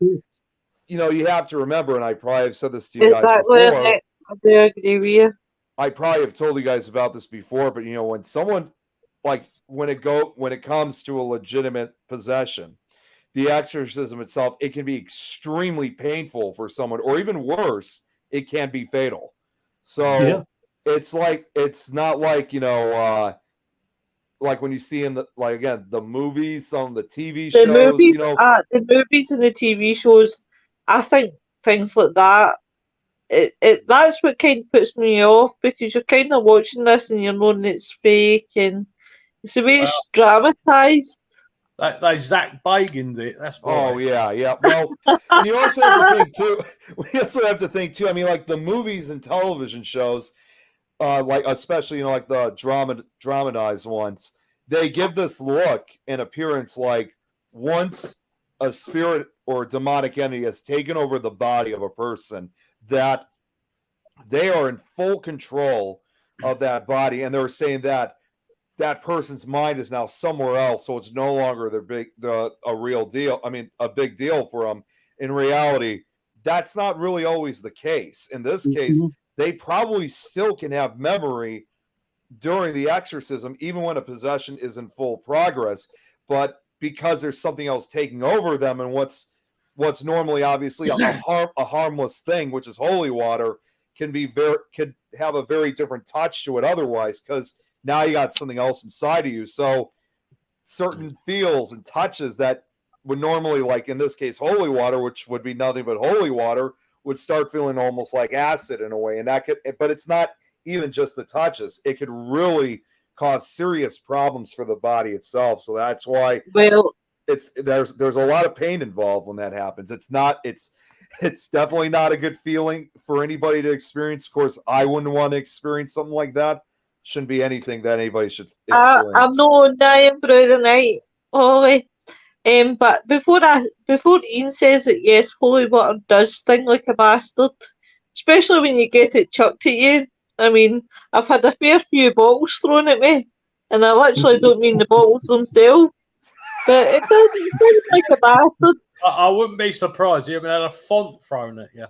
[SPEAKER 4] you have to remember, and I probably have said this to you guys before.
[SPEAKER 1] I do agree with you.
[SPEAKER 4] I probably have told you guys about this before, but when someone, like, when it comes to a legitimate possession, the exorcism itself, it can be extremely painful for someone, or even worse, it can be fatal. So it's not like, like when you see in the the movies, some of the TV
[SPEAKER 1] The
[SPEAKER 4] shows,
[SPEAKER 1] movies,
[SPEAKER 4] you know.
[SPEAKER 1] the movies and the TV shows, I think things like that, that's what kind of puts me off, because you're kind of watching this and you're knowing it's fake, and it's the way it's dramatised.
[SPEAKER 2] They Zach Bagans it. That's why.
[SPEAKER 4] Oh yeah. Well, and you also have to think too. We also have to think too. I mean, like the movies and television shows, like especially like the dramatized ones, they give this look and appearance like once a spirit or demonic entity has taken over the body of a person, that they are in full control of that body, and they're saying that that person's mind is now somewhere else, so it's no longer a real deal. I mean, a big deal for them. In reality, that's not really always the case. In this case, they probably still can have memory during the exorcism, even when a possession is in full progress. But because there's something else taking over them, and what's normally obviously a harmless thing, which is holy water, could have a very different touch to it otherwise, because now you got something else inside of you. So certain feels and touches that would normally, like in this case, holy water, which would be nothing but holy water, would start feeling almost like acid in a way. And that could, but it's not even just the touches. It could really cause serious problems for the body itself. So that's why there's a lot of pain involved when that happens. It's definitely not a good feeling for anybody to experience. Of course, I wouldn't want to experience something like that. Shouldn't be anything that anybody should experience.
[SPEAKER 1] I'm not dying through the night, Ollie. But before Ian says that, yes, holy water does sting like a bastard, especially when you get it chucked at you. I mean, I've had a fair few bottles thrown at me, and I literally don't mean the bottles themselves, but it does sting like a bastard.
[SPEAKER 2] I wouldn't be surprised. You haven't had a font thrown at you.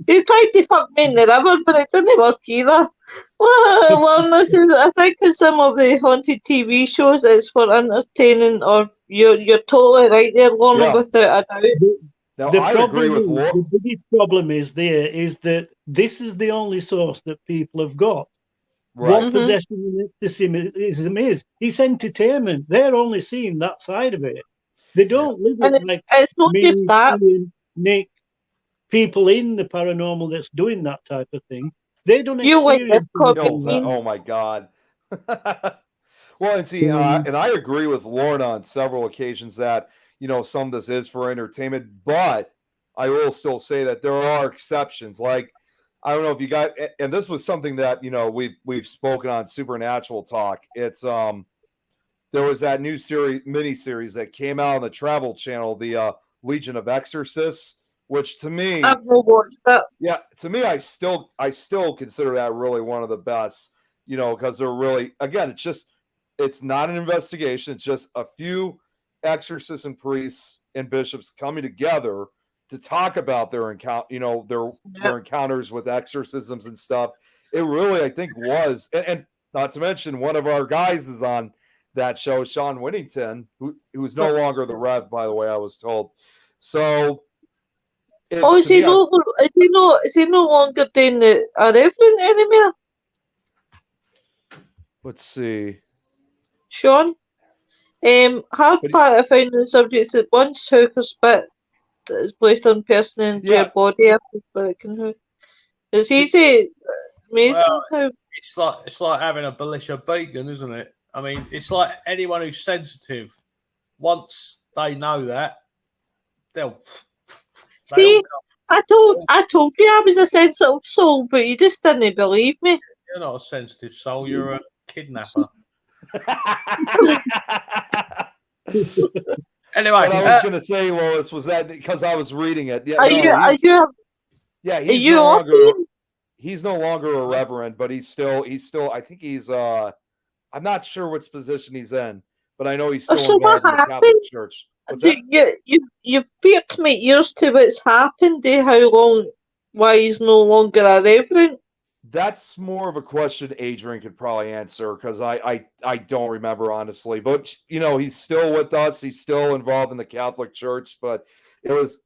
[SPEAKER 1] He tried to fuck me in the river, but it didn't work either. Well, I think in some of the haunted TV shows, it's for entertaining, or you're totally right there, Lorna, without a doubt.
[SPEAKER 3] The biggest problem is that this is the only source that people have got. Right. What possession and exorcism is. It's entertainment. They're only seeing that side of it. They don't live it like
[SPEAKER 1] it's not
[SPEAKER 3] me,
[SPEAKER 1] just that.
[SPEAKER 3] Nick, people in the paranormal that's doing that type of thing. They don't
[SPEAKER 1] experience
[SPEAKER 4] oh my God. Well, and see, and I agree with Lorna on several occasions that, some of this is for entertainment, but I will still say that there are exceptions. Like, I don't know if you guys, and this was something that, we've spoken on Supernatural Talk. It's, there was that new mini-series that came out on the Travel Channel, the Legion of Exorcists, which to me,
[SPEAKER 1] I've watched that.
[SPEAKER 4] Yeah, to me, I still consider that really one of the best, because they're really, again, it's not an investigation. It's just a few exorcists and priests and bishops coming together to talk about their their encounters with exorcisms and stuff. It really, I think, was, and not to mention one of our guys is on that show, Sean Winnington, who's no longer the Rev, by the way, I was told. So,
[SPEAKER 1] is he no longer doing a reverend anymore?
[SPEAKER 4] Let's see.
[SPEAKER 1] Sean? Hard part of finding the subjects that once hook or spit that is placed on person and your body after it can hook. It's easy, amazing how
[SPEAKER 2] it's like having a Belisha bacon, isn't it? I mean, it's like anyone who's sensitive, once they know that, they'll
[SPEAKER 1] see. I told you I was a sensitive soul, but you just didn't believe me.
[SPEAKER 2] You're not a sensitive soul. You're a kidnapper. Anyway,
[SPEAKER 4] what I was going to say, Lois, was that because I was reading it. Yeah, he's no longer a reverend, but he's still. I think he's. I'm not sure which position he's in, but I know he's still involved in the Catholic Church.
[SPEAKER 1] You appear to make ears to what's happened, why he's no longer a reverend.
[SPEAKER 4] That's more of a question Adrian could probably answer, because I don't remember, honestly. But, he's still with us. He's still involved in the Catholic Church. But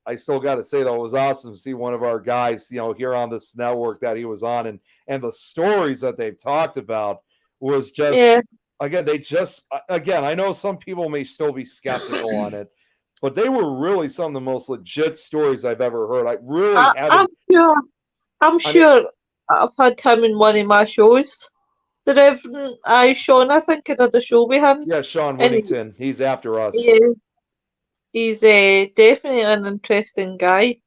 [SPEAKER 4] I still got to say though, it was awesome to see one of our guys, here on this network that he was on, and the stories that they've talked about was just,
[SPEAKER 1] Yeah.
[SPEAKER 4] again, I know some people may still be skeptical on it, but they were really some of the most legit stories I've ever heard. I really haven't.
[SPEAKER 1] I'm sure I've had him in one of my shows. The Reverend Sean, I think I did a show with him.
[SPEAKER 4] Yeah, Sean
[SPEAKER 1] And
[SPEAKER 4] Whittington. He's after us.
[SPEAKER 1] he's definitely an interesting guy.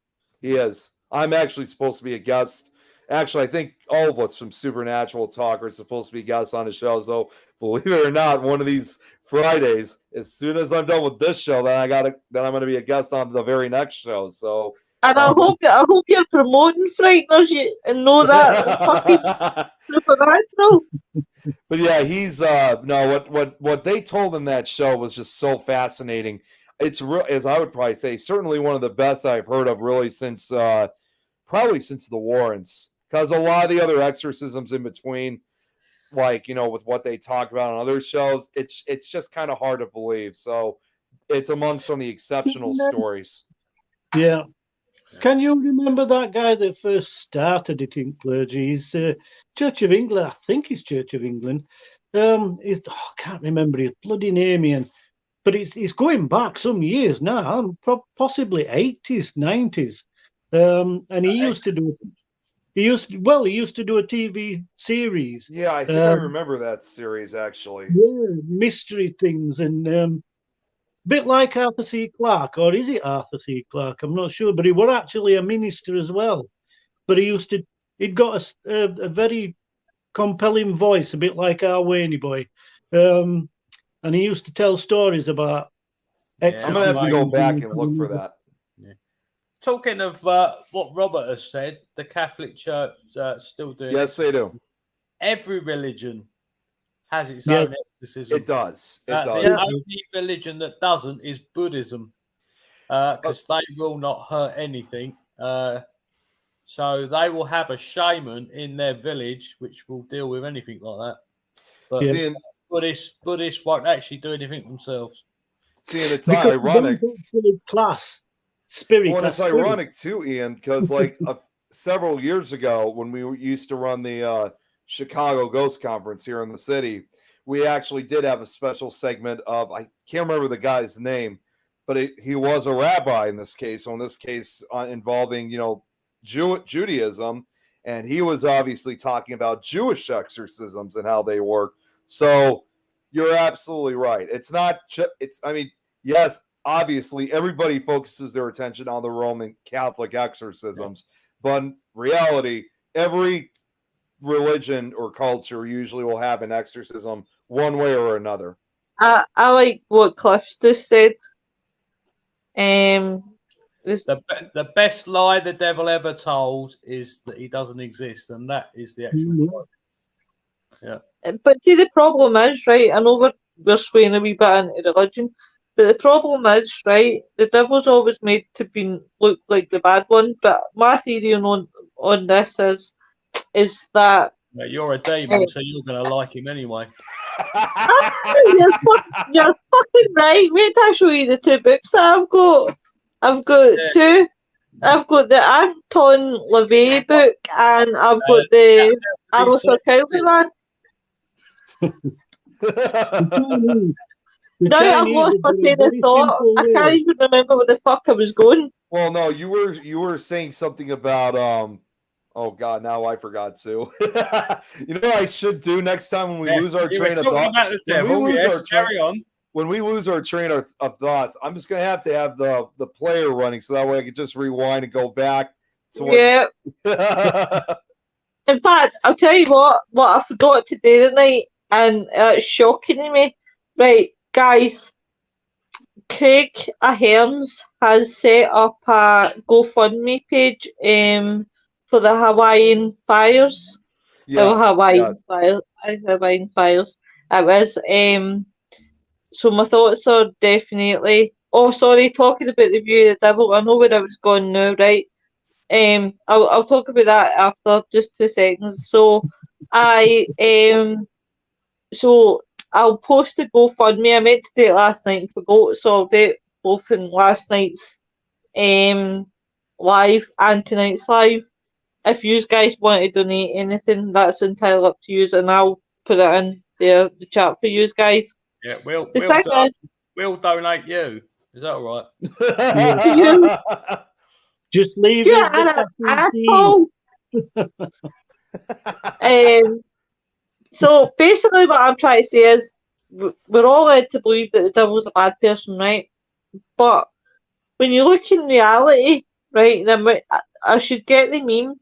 [SPEAKER 4] He is. I'm actually supposed to be a guest. Actually, I think all of us from Supernatural Talk are supposed to be guests on the show. So, believe it or not, one of these Fridays, as soon as I'm done with this show, then I'm going to be a guest on the very next show. So,
[SPEAKER 1] And I hope you're promoting Frightners and know that fucking supernatural.
[SPEAKER 4] But yeah, he's no, what they told in that show was just so fascinating. It's real, as I would probably say, certainly one of the best I've heard of really since probably since the Warrens, because a lot of the other exorcisms in between, like with what they talk about on other shows, it's just kind of hard to believe. So it's amongst some of the exceptional stories.
[SPEAKER 3] Yeah. Can you remember that guy that first started it in clergy? He's Church of England. I think he's Church of England. I can't remember his bloody name, Ian. But he's going back some years now, possibly 80s, 90s. And he used to do a TV series.
[SPEAKER 4] Yeah, I think I remember that series actually.
[SPEAKER 3] Yeah, mystery things and bit like Arthur C. Clarke, or is it Arthur C. Clarke? I'm not sure, but he was actually a minister as well. But he'd got a very compelling voice, a bit like our Wayne boy. And he used to tell stories about
[SPEAKER 4] I'm going to have to go back and look for that.
[SPEAKER 2] Yeah. Talking of what Robert has said, the Catholic Church still doing.
[SPEAKER 4] Yes, they do.
[SPEAKER 2] Every religion has its own exorcism.
[SPEAKER 4] It does.
[SPEAKER 2] The only religion that doesn't is Buddhism, because they will not hurt anything. So they will have a shaman in their village which will deal with anything like that. But Buddhists won't actually do anything themselves.
[SPEAKER 4] See, and it's ironic.
[SPEAKER 3] Class spirit.
[SPEAKER 4] Well, it's ironic too, Ian, because like several years ago when we used to run the Chicago Ghost Conference here in the city, we actually did have a special segment of, I can't remember the guy's name, but he was a rabbi in this case. So in this case, involving Judaism, and he was obviously talking about Jewish exorcisms and how they work. So you're absolutely right. Yes, obviously everybody focuses their attention on the Roman Catholic exorcisms, but in reality, every religion or culture usually will have an exorcism one way or another.
[SPEAKER 1] I like what Cliff's just said.
[SPEAKER 2] The best lie the devil ever told is that he doesn't exist, and that is the actual lie. Yeah.
[SPEAKER 1] But see, the problem is, right, I know we're swaying a wee bit into religion, but the problem is, right, the devil's always made to look like the bad one, but my theory on this is that...
[SPEAKER 2] Yeah, you're a demon, so you're going to like him anyway.
[SPEAKER 1] You're fucking right. Wait till I show you the two books that I've got. I've got two. I've got the Anton LaVey book, and I've got the Alistair Cowley. Now I've lost my train of thought. I can't even remember where the fuck I was going.
[SPEAKER 4] Well, no, you were saying something about oh God, now I forgot to. You know what I should do next time when we lose our train of thought? When we lose our train of thoughts, I'm just gonna have the player running so that way I can just rewind and go back to what...
[SPEAKER 1] Yeah. In fact, I'll tell you what I forgot to do tonight, and it's shocking to me. Right, guys, Craig Aherms has set up a GoFundMe page for the Hawaiian fires. Hawaiian fires. It was so my thoughts are definitely... Oh, sorry, talking about the view of the devil, I know where I was going now, right? I'll talk about that after just 2 seconds. So I'll post the GoFundMe. I meant to do it last night and forgot, so I'll do it both in last night's live and tonight's live. If you guys want to donate anything, that's entirely up to you, and I'll put it in there, the chat for you guys.
[SPEAKER 2] Yeah,
[SPEAKER 1] The thing is,
[SPEAKER 2] we'll donate you. Is that all right?
[SPEAKER 3] Just leave
[SPEAKER 1] you
[SPEAKER 3] us the
[SPEAKER 1] are an
[SPEAKER 3] fucking
[SPEAKER 1] asshole. So basically, what I'm trying to say is, we're all led to believe that the devil's a bad person, right? But when you look in reality, right, then I should get the meme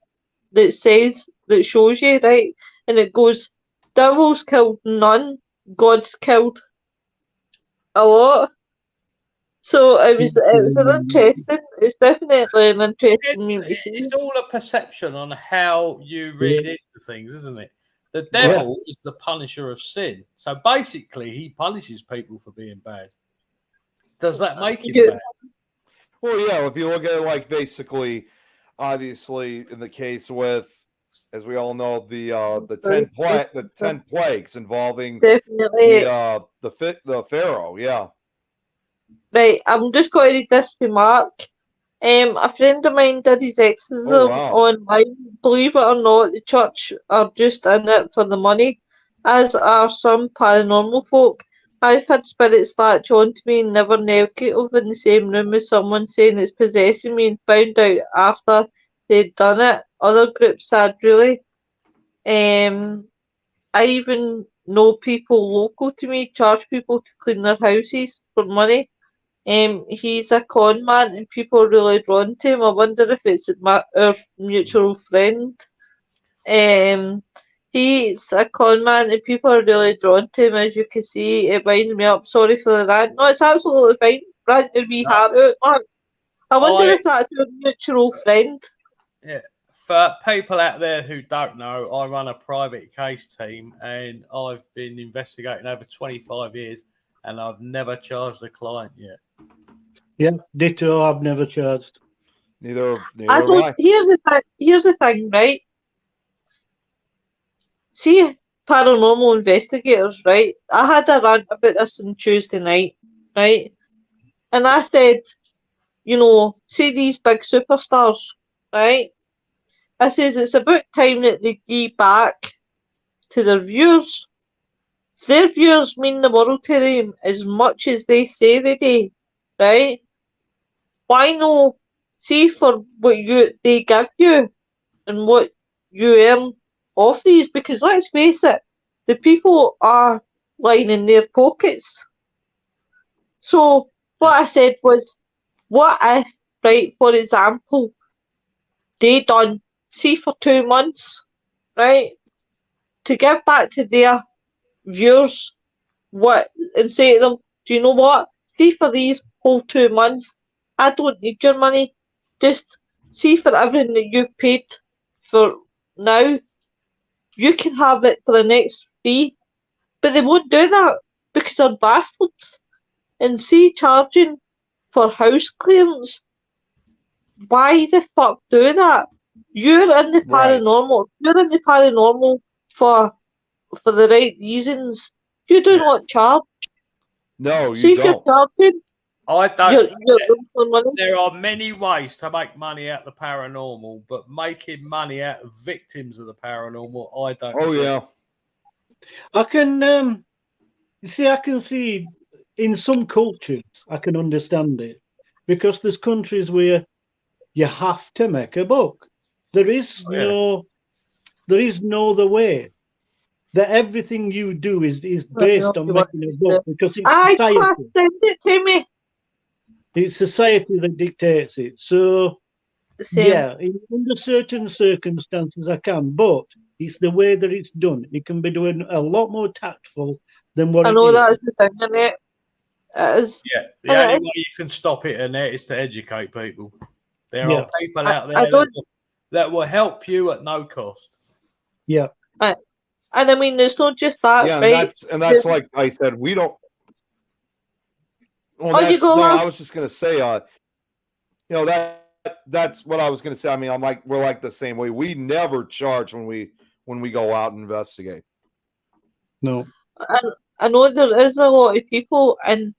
[SPEAKER 1] that shows you, right, and it goes, "Devil's killed none, God's killed a lot." So it was an interesting. It's definitely an interesting meme to see.
[SPEAKER 2] It's all a perception on how you read into things, isn't it? The devil is the punisher of sin. So basically, he punishes people for being bad. Does that make him bad?
[SPEAKER 4] Well, yeah, if you look at it like basically, obviously, in the case with, as we all know, the 10 plagues involving
[SPEAKER 1] definitely
[SPEAKER 4] the Pharaoh, yeah.
[SPEAKER 1] Right, I'm just going to read this remark. A friend of mine did his exorcism online. Believe it or not, the church are just in it for the money, as are some paranormal folk. I've had spirits latch onto me and never negative in the same room as someone saying it's possessing me and found out after they'd done it. Other groups sad, really. I even know people local to me charge people to clean their houses for money. He's a con man and people are really drawn to him. I wonder if it's our mutual friend. He's a con man and people are really drawn to him, as you can see. It winds me up. Sorry for the rant. No, it's absolutely fine. Rant your wee heart out, Mark. I wonder if that's your mutual friend.
[SPEAKER 2] Yeah. For people out there who don't know, I run a private case team and I've been investigating over 25 years and I've never charged a client yet.
[SPEAKER 3] Yeah, ditto. I've never charged.
[SPEAKER 4] Neither have I.
[SPEAKER 1] Here's the thing, right? See, paranormal investigators, right? I had a rant about this on Tuesday night, right? And I said, see these big superstars, right? I says it's about time that they give back to their viewers. Their viewers mean the world to them as much as they say they do, right? Why no? See for what they give you and what you earn off these, because let's face it, the people are lining their pockets. So what I said was, what if, right, for example, they done, see for 2 months, right, to give back to their viewers and say to them, do you know what? See for these whole 2 months, I don't need your money. Just see for everything that you've paid for now, you can have it for the next fee. But they won't do that because they're bastards. And see, charging for house clearance. Why the fuck do that? You're in the paranormal. You're in the paranormal for the right reasons. You do not charge.
[SPEAKER 4] No,
[SPEAKER 1] See,
[SPEAKER 4] you
[SPEAKER 1] if you're
[SPEAKER 4] don't.
[SPEAKER 1] charging,
[SPEAKER 2] I don't.
[SPEAKER 1] you're money.
[SPEAKER 2] There are many ways to make money out of the paranormal, but making money out of victims of the paranormal, I don't.
[SPEAKER 4] Oh, yeah.
[SPEAKER 3] I can I can see in some cultures I can understand it, because there's countries where you have to make a buck. There is no other way. That everything you do is based on making a buck, because it's society.
[SPEAKER 1] Send it to me.
[SPEAKER 3] It's society that dictates it. So yeah, under certain circumstances I can, but it's the way that it's done. It can be done a lot more tactful than what
[SPEAKER 1] I know that's the thing, isn't it? It is.
[SPEAKER 2] Yeah, the only way you can stop it in there is to educate people. There are people out there that will help you at no cost.
[SPEAKER 3] Yeah.
[SPEAKER 1] And I mean, it's not just that, right?
[SPEAKER 4] And that's like I said, we don't. Well, I was just gonna say, that's what I was gonna say. I mean, we're like the same way. We never charge when we go out and investigate.
[SPEAKER 3] No.
[SPEAKER 1] I know there is a lot of people, and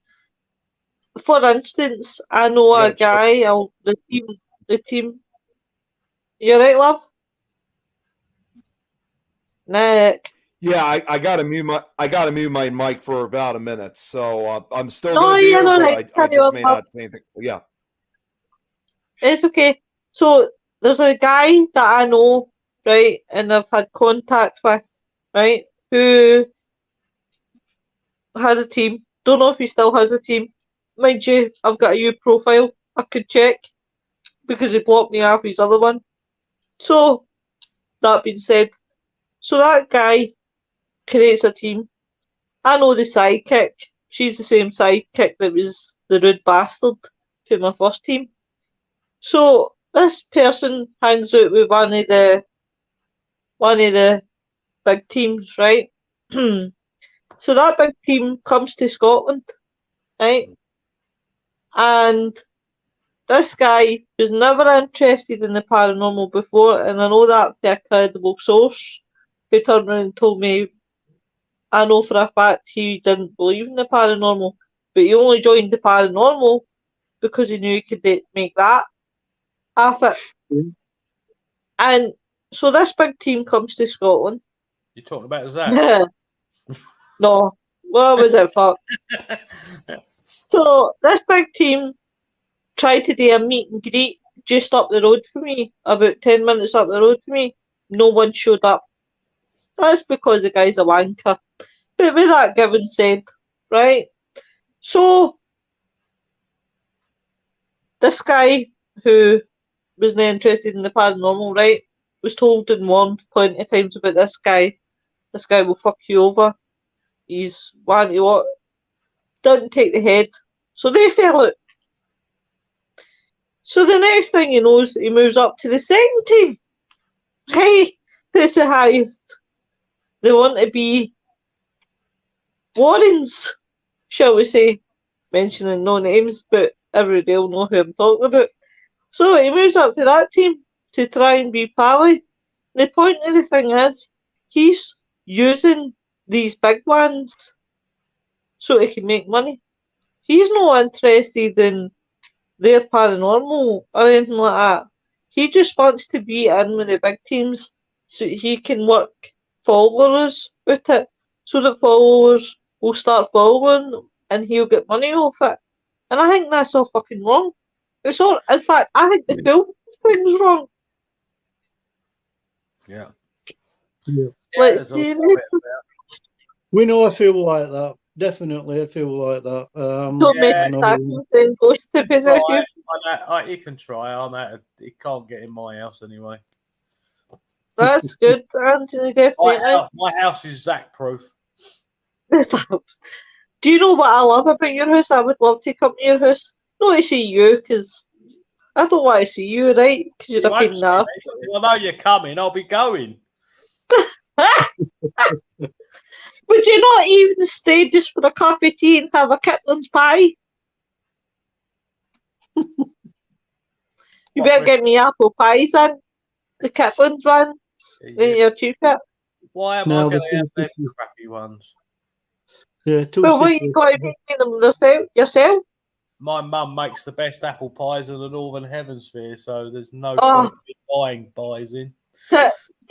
[SPEAKER 1] for instance, I know
[SPEAKER 4] I
[SPEAKER 1] a
[SPEAKER 4] gotta check.
[SPEAKER 1] guy, the team. You right, love? Nick.
[SPEAKER 4] Yeah, I gotta mute my mic for about a minute, so I'm still
[SPEAKER 1] No,
[SPEAKER 4] gonna be
[SPEAKER 1] you're
[SPEAKER 4] here,
[SPEAKER 1] all
[SPEAKER 4] but
[SPEAKER 1] right.
[SPEAKER 4] I
[SPEAKER 1] Carry
[SPEAKER 4] just
[SPEAKER 1] on,
[SPEAKER 4] may
[SPEAKER 1] love.
[SPEAKER 4] not say anything. Yeah.
[SPEAKER 1] It's okay. So there's a guy that I know, right, and I've had contact with, right, who has a team. Don't know if he still has a team. Mind you, I've got a new profile. I could check because he blocked me off his other one. So that being said, so that guy creates a team. I know the sidekick. She's the same sidekick that was the rude bastard for my first team. So this person hangs out with one of the big teams, right? So that big team comes to Scotland, right? And this guy was never interested in the paranormal before, and I know that for a credible source who turned around and told me, I know for a fact he didn't believe in the paranormal, but he only joined the paranormal because he knew he could make that half it.
[SPEAKER 3] Yeah.
[SPEAKER 1] And so this big team comes to Scotland.
[SPEAKER 2] You're talking about Zach?
[SPEAKER 1] No, what was it for? So this big team tried to do a meet and greet just up the road for me, about 10 minutes up the road for me. No one showed up. That's because the guy's a wanker. But with that given said, right? So this guy who was not interested in the paranormal, right, was told and warned plenty of times about this guy. This guy will fuck you over. He's one to what? Doesn't take the head. So they fell out. So the next thing he knows, he moves up to the second team. Hey, that's the highest. They want to be Warrens, shall we say. Mentioning no names, but everybody will know who I'm talking about. So he moves up to that team to try and be pally. The point of the thing is, he's using these big ones so he can make money. He's not interested in their paranormal or anything like that. He just wants to be in with the big teams so he can work followers with it, so that followers will start following and he'll get money off it. And I think that's all fucking wrong. It's all, in fact, I think the film thing's wrong.
[SPEAKER 2] Yeah.
[SPEAKER 3] Yeah.
[SPEAKER 1] Like,
[SPEAKER 2] There's a little bit of that.
[SPEAKER 3] We know I feel like that. Definitely, I feel like that.
[SPEAKER 1] don't make
[SPEAKER 3] I
[SPEAKER 1] it
[SPEAKER 3] know.
[SPEAKER 1] tackle and go to
[SPEAKER 2] He can
[SPEAKER 1] possess you.
[SPEAKER 2] try. He can try. He can't get in my house anyway.
[SPEAKER 1] That's good, Anthony, definitely.
[SPEAKER 2] My house is Zach proof.
[SPEAKER 1] Do you know what I love about your house? I would love to come to your house. Not to see you, because I don't want to see you, right? Because you're a pain in the ass.
[SPEAKER 2] I know you're coming. I'll be going.
[SPEAKER 1] Would you not even stay just for a cup of tea and have a Kitlin's pie? You better get me apple pies in. The Kitlin's ones. Then you're cheaper.
[SPEAKER 2] Why am
[SPEAKER 3] No,
[SPEAKER 2] I going
[SPEAKER 3] but
[SPEAKER 2] to have them crappy ones?
[SPEAKER 3] Yeah,
[SPEAKER 1] Well, what you got to make them yourself?
[SPEAKER 2] My mum makes the best apple pies in the Northern Hemisphere, so there's no
[SPEAKER 1] Oh.
[SPEAKER 2] point in buying pies in.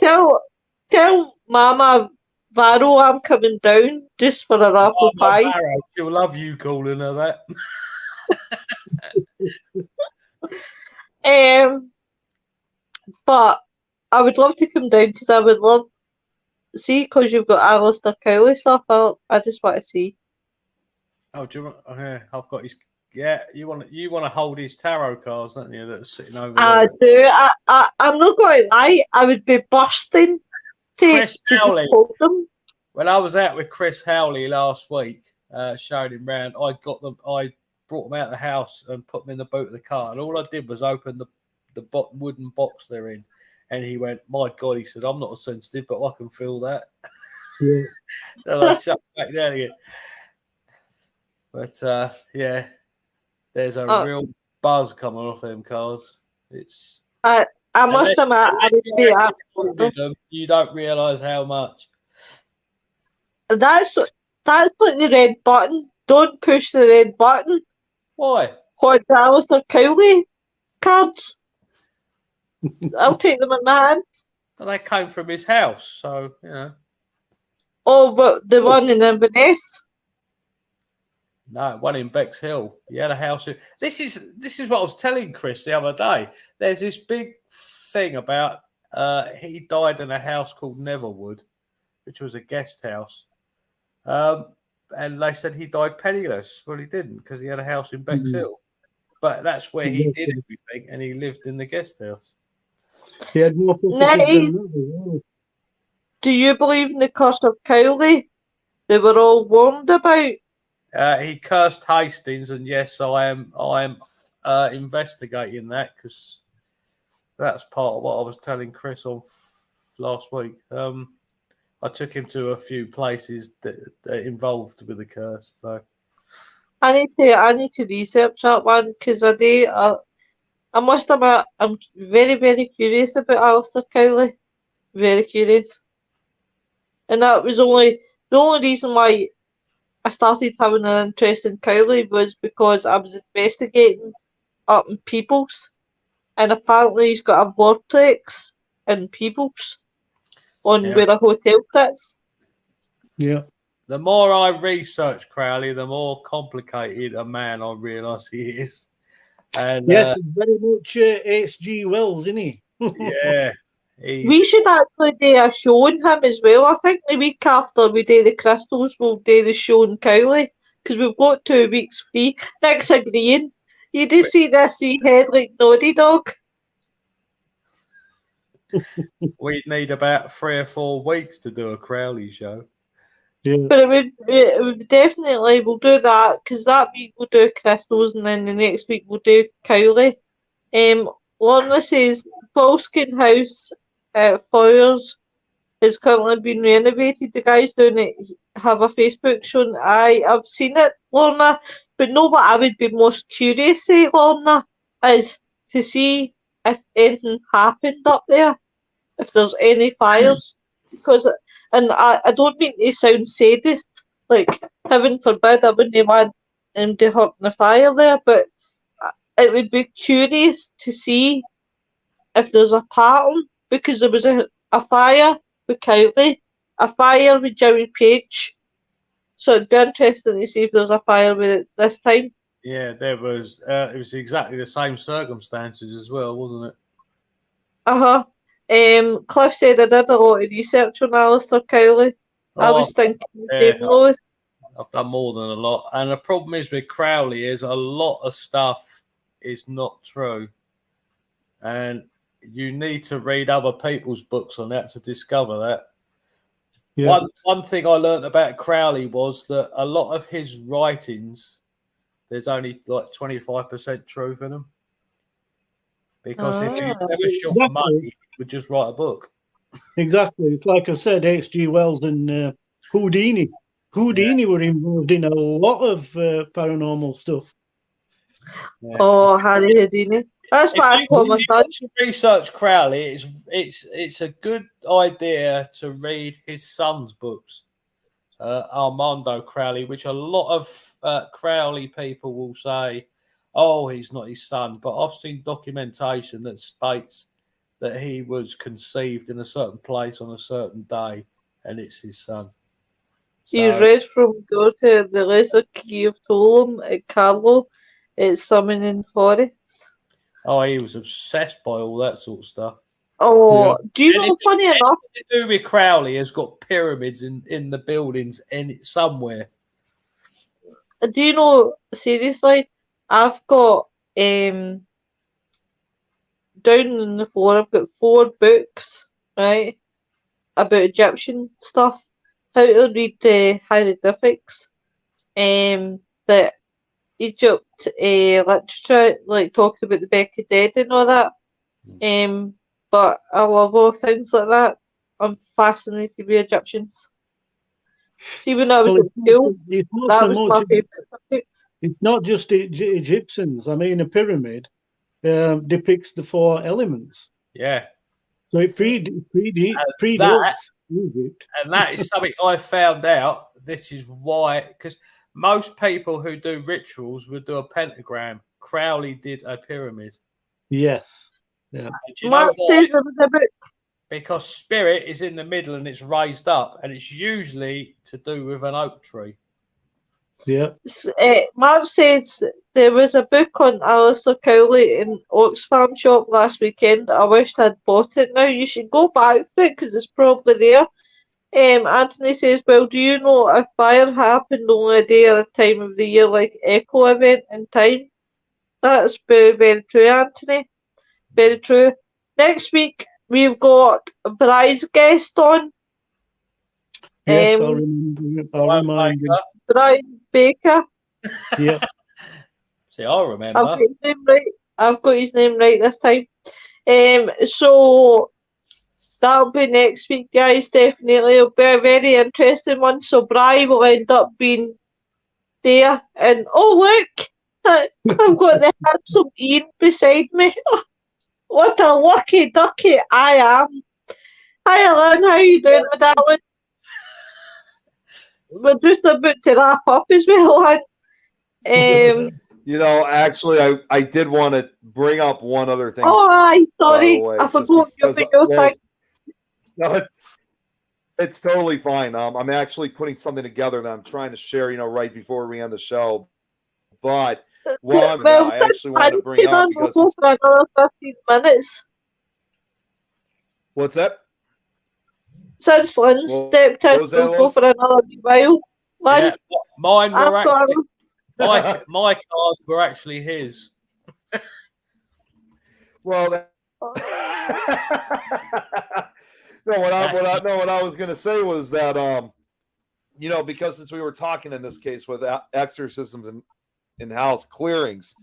[SPEAKER 1] Tell Mama Varo I'm coming down just for an apple pie.
[SPEAKER 2] Varo, she'll love you calling her that.
[SPEAKER 1] But I would love to come down because I would love see because you've got Alistair Cowley stuff. I just want to see.
[SPEAKER 2] Oh, do you want? I've got his. Yeah, you want to hold his tarot cards, don't you? That's sitting over
[SPEAKER 1] I
[SPEAKER 2] there.
[SPEAKER 1] do. I'm not going to lie. I would be bursting to
[SPEAKER 2] Howley.
[SPEAKER 1] hold them.
[SPEAKER 2] When I was out with Chris Howley last week, showing him round, I brought them out of the house and put them in the boot of the car, and all I did was open the wooden box they're in, and he went, "My God," he said, "I'm not sensitive, but I can feel that."
[SPEAKER 3] Yeah.
[SPEAKER 2] And I shut back down again. But yeah, there's a real buzz coming off them cars. It's
[SPEAKER 1] I must admit, I would be absolutely.
[SPEAKER 2] You don't realise how much.
[SPEAKER 1] That's like the red button. Don't push the red button.
[SPEAKER 2] Why?
[SPEAKER 1] What, the Alistair Cowley cards? I'll take them in my hands.
[SPEAKER 2] Well, they came from his house, so you know.
[SPEAKER 1] Oh, but the one in Inverness?
[SPEAKER 2] No, one in Bexhill. He had a house. This is what I was telling Chris the other day. There's this big thing about he died in a house called Netherwood, which was a guest house. And they said he died penniless. Well, he didn't, because he had a house in Bexhill. But that's where he did everything, and he lived in the guest house.
[SPEAKER 3] He had more properties than that.
[SPEAKER 1] Do you believe in the curse of Cowley? They were all warned about.
[SPEAKER 2] He cursed Hastings, and yes, I am investigating that, because that's part of what I was telling Chris on last week. I took him to a few places that involved with the curse. So
[SPEAKER 1] I need to research that one, because I must admit I'm very, very curious about Alistair Cowley. Very curious. And that was the only reason why I started having an interest in Cowley was because I was investigating up in Peoples, and apparently he's got a vortex in Peoples on where a hotel sits.
[SPEAKER 3] Yeah.
[SPEAKER 2] The more I research Crowley, the more complicated a man I realise he is. And
[SPEAKER 3] yes, he's very much H.G. Wells, isn't he?
[SPEAKER 2] Yeah.
[SPEAKER 1] We should actually do a show on him as well. I think the week after we do the crystals, we'll do the show on Cowley, because we've got 2 weeks free. Nick's agreeing. You do see this wee head like Naughty Dog.
[SPEAKER 2] We'd need about 3 or 4 weeks to do a Crowley show.
[SPEAKER 3] Yeah.
[SPEAKER 1] But it would definitely, we'll do that, because that week we'll do crystals, and then the next week we'll do Cowley. Lorna says Polskin House at Foyers has currently been renovated. The guys doing it have a Facebook showing. I've seen it, Lorna, but no, what I would be most curious, Lorna, is to see if anything happened up there, if there's any fires, because, and I don't mean to sound sadist, like, heaven forbid I wouldn't want him to hurt in the fire there, but it would be curious to see if there's a pattern, because there was a fire with Cowley, a fire with Jimmy Page, so it'd be interesting to see if there's a fire with it this time.
[SPEAKER 2] Yeah, there was. It was exactly the same circumstances as well, wasn't
[SPEAKER 1] it? Cliff said I did a lot of research on Alistair Cowley. I was thinking Dave Lewis.
[SPEAKER 2] I've done more than a lot, and the problem is with Crowley is a lot of stuff is not true, and you need to read other people's books on that to discover that. Yeah. One thing I learned about Crowley was that a lot of his writings, there's only like 25% truth in them. Because if he never short of money, he would just write a book.
[SPEAKER 3] Exactly. It's like I said, H.G. Wells and Houdini. Houdini were involved in a lot of paranormal stuff.
[SPEAKER 2] Yeah.
[SPEAKER 1] Oh, Harry Houdini. That's why I call myself.
[SPEAKER 2] If you research Crowley, it's a good idea to read his son's books, Armando Crowley, which a lot of Crowley people will say, oh, he's not his son. But I've seen documentation that states that he was conceived in a certain place on a certain day, and it's his son. So,
[SPEAKER 1] he read from God to the lesser key of Ptolemy at Carlo. It's summoning forests.
[SPEAKER 2] Oh, he was obsessed by all that sort of stuff.
[SPEAKER 1] Oh, yeah. Do you know, funny enough?
[SPEAKER 2] To do with Crowley has got pyramids in the buildings somewhere.
[SPEAKER 1] Do you know, seriously, I've got, down on the floor, I've got 4 books, right, about Egyptian stuff. How to read the hieroglyphics. That Egypt literature, like talking about the Beck of Dead and all that. But I love all things like that. I'm fascinated with Egyptians. See, when I was at school, that was my favourite subject.
[SPEAKER 3] It's not just Egyptians. I mean, a pyramid depicts the 4 elements.
[SPEAKER 2] Yeah.
[SPEAKER 3] So it predates Egypt.
[SPEAKER 2] And that is something I found out. This is why, because most people who do rituals would do a pentagram. Crowley did a pyramid.
[SPEAKER 3] Yes. Yeah.
[SPEAKER 2] And do you know
[SPEAKER 1] Mark
[SPEAKER 2] why?
[SPEAKER 1] says there was a book.
[SPEAKER 2] Because spirit is in the middle and it's raised up, and it's usually to do with an oak tree.
[SPEAKER 3] Yeah.
[SPEAKER 1] Mark says there was a book on Alistair Cowley in Oxfam shop last weekend. I wished I'd bought it now. You should go back to it because it's probably there. Anthony says, well, do you know if fire happened only a day or a time of the year, like echo event in time? That's very, very true, Anthony. Very true. Next week, we've got Bry's guest on.
[SPEAKER 3] Yes, I'll remind you.
[SPEAKER 1] Brian Baker.
[SPEAKER 3] Yeah.
[SPEAKER 2] See, I'll remember.
[SPEAKER 1] I've got his name right. I've got his name right this time. So that'll be next week, guys. Definitely, it'll be a very interesting one. So Bri will end up being there, and oh look, I've got the handsome Ian beside me. What a lucky ducky I am! Hi, Alan. How you doing, my darling? We're just about to wrap up as well, Alan.
[SPEAKER 4] You know, actually, I did want to bring up one other thing.
[SPEAKER 1] Oh, aye,
[SPEAKER 4] by the
[SPEAKER 1] sorry,
[SPEAKER 4] way,
[SPEAKER 1] I
[SPEAKER 4] just
[SPEAKER 1] forgot your
[SPEAKER 4] because-
[SPEAKER 1] video
[SPEAKER 4] well,
[SPEAKER 1] thing.
[SPEAKER 4] No, it's totally fine. I'm actually putting something together that I'm trying to share, right before we end the show. But while I'm
[SPEAKER 1] Well,
[SPEAKER 4] I actually want to bring up because
[SPEAKER 1] we'll go for another 15 minutes.
[SPEAKER 4] what's that?
[SPEAKER 1] Since Lynn
[SPEAKER 4] Well,
[SPEAKER 1] stepped in,
[SPEAKER 4] what was that,
[SPEAKER 1] we'll go
[SPEAKER 4] Lois?
[SPEAKER 1] for another wee while. Lynn,
[SPEAKER 2] Yeah, mine were
[SPEAKER 1] I've got
[SPEAKER 2] actually my cards were actually his.
[SPEAKER 4] Well, what I was gonna say was that because since we were talking in this case with exorcisms and in-house clearings,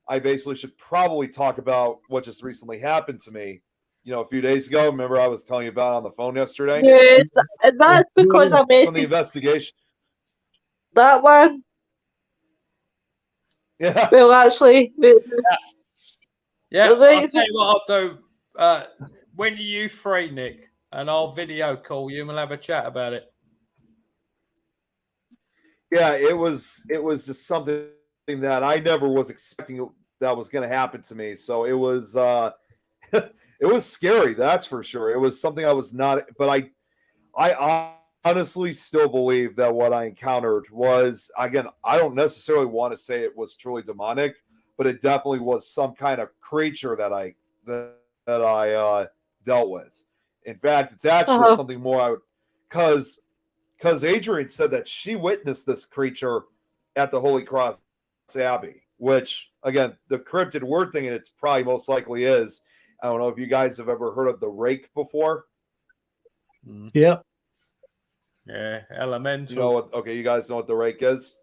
[SPEAKER 4] I basically should probably talk about what just recently happened to me. A few days ago. Remember, I was telling you about it on the phone yesterday.
[SPEAKER 1] yeah, and that's because I
[SPEAKER 4] From the
[SPEAKER 1] messaged
[SPEAKER 4] investigation.
[SPEAKER 1] that one.
[SPEAKER 4] Yeah.
[SPEAKER 1] Well, actually,
[SPEAKER 2] Yeah,
[SPEAKER 1] Right.
[SPEAKER 2] I'll tell you what I'll do. When you free, Nick, and I'll video call you and we'll have a chat about it.
[SPEAKER 4] Yeah, it was just something that I never was expecting that was going to happen to me. So it was it was scary, that's for sure. It was something I was not, but I honestly still believe that what I encountered was, again, I don't necessarily want to say it was truly demonic, but it definitely was some kind of creature that I dealt with. In fact, it's actually something more because Adrian said that she witnessed this creature at the Holy Cross Abbey, which, again, the cryptid word thing, and it probably most likely is. I don't know if you guys have ever heard of the rake before.
[SPEAKER 3] Yeah.
[SPEAKER 2] Yeah, elemental.
[SPEAKER 4] You know what? Okay, you guys know what the rake is.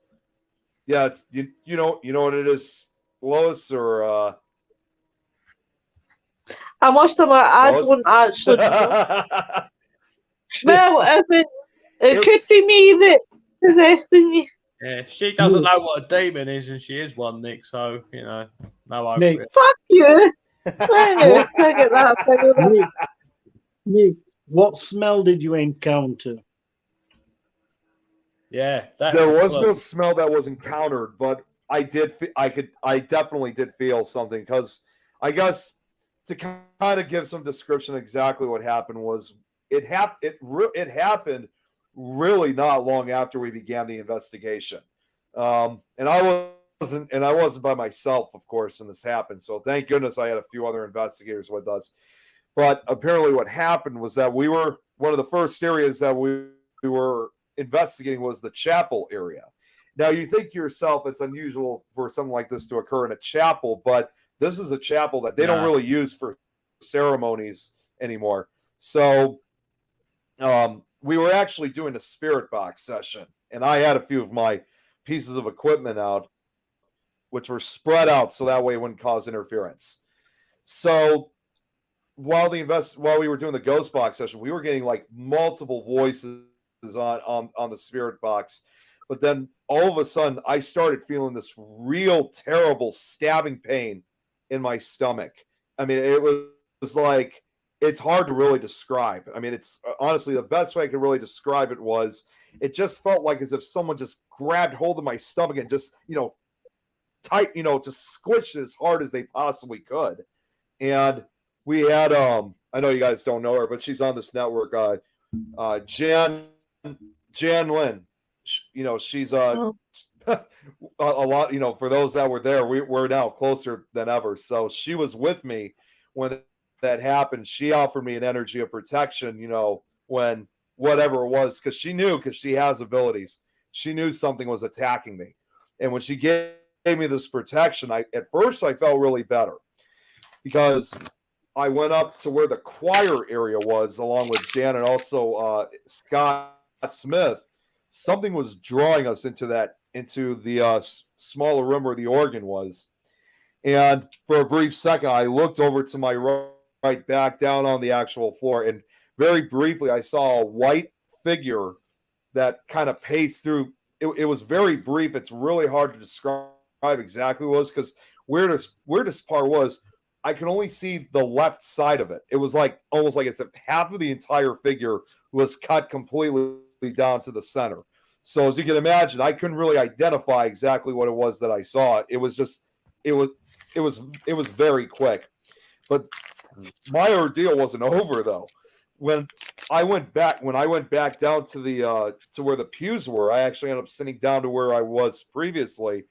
[SPEAKER 4] Yeah, it's you know what it is, Lois, or
[SPEAKER 1] I must admit, I
[SPEAKER 4] Lois?
[SPEAKER 1] don't actually know. Well, it could be me that possessing you.
[SPEAKER 2] Yeah, she doesn't know what a demon is, and she is one, Nick. So no hope.
[SPEAKER 3] Nick.
[SPEAKER 1] Fuck you. I know. I get that figured out.
[SPEAKER 3] Nick, what smell did you encounter?
[SPEAKER 2] Yeah,
[SPEAKER 4] there was no smell that was encountered, but I definitely did feel something, because I guess to kind of give some description exactly what happened was it happened really not long after we began the investigation, and I wasn't by myself, of course, when this happened. So thank goodness I had a few other investigators with us. But apparently, what happened was that we were one of the first areas that we were investigating was the chapel area. Now, you think to yourself it's unusual for something like this to occur in a chapel, but this is a chapel that they don't really use for ceremonies anymore. So we were actually doing a spirit box session, and I had a few of my pieces of equipment out, which were spread out so that way it wouldn't cause interference. So while we were doing the ghost box session, we were getting like multiple voices on the spirit box. But then all of a sudden I started feeling this real terrible stabbing pain in my stomach. I mean, it was like it's hard to really describe. I mean, it's honestly the best way I could really describe it was it just felt like as if someone just grabbed hold of my stomach and just, tight, just squished it as hard as they possibly could. And we had, I know you guys don't know her, but she's on this network, Jan Lynn. She's a lot, for those that were there, we're now closer than ever. So she was with me when that happened. She offered me an energy of protection, when whatever it was, because she has abilities. She knew something was attacking me. And when she gave me this protection, at first I felt really better because I went up to where the choir area was along with Jan and also Scott Smith. Something was drawing us into the smaller room where the organ was. And for a brief second, I looked over to my right back down on the actual floor. And very briefly, I saw a white figure that kind of paced through. It was very brief. It's really hard to describe exactly what it was because weirdest part was I could only see the left side of it. It was like almost like it's half of the entire figure was cut completely down to the center. So as you can imagine, I couldn't really identify exactly what it was that I saw. It was just it was very quick. But my ordeal wasn't over though. When I went back down to the to where the pews were, I actually ended up sitting down to where I was previously.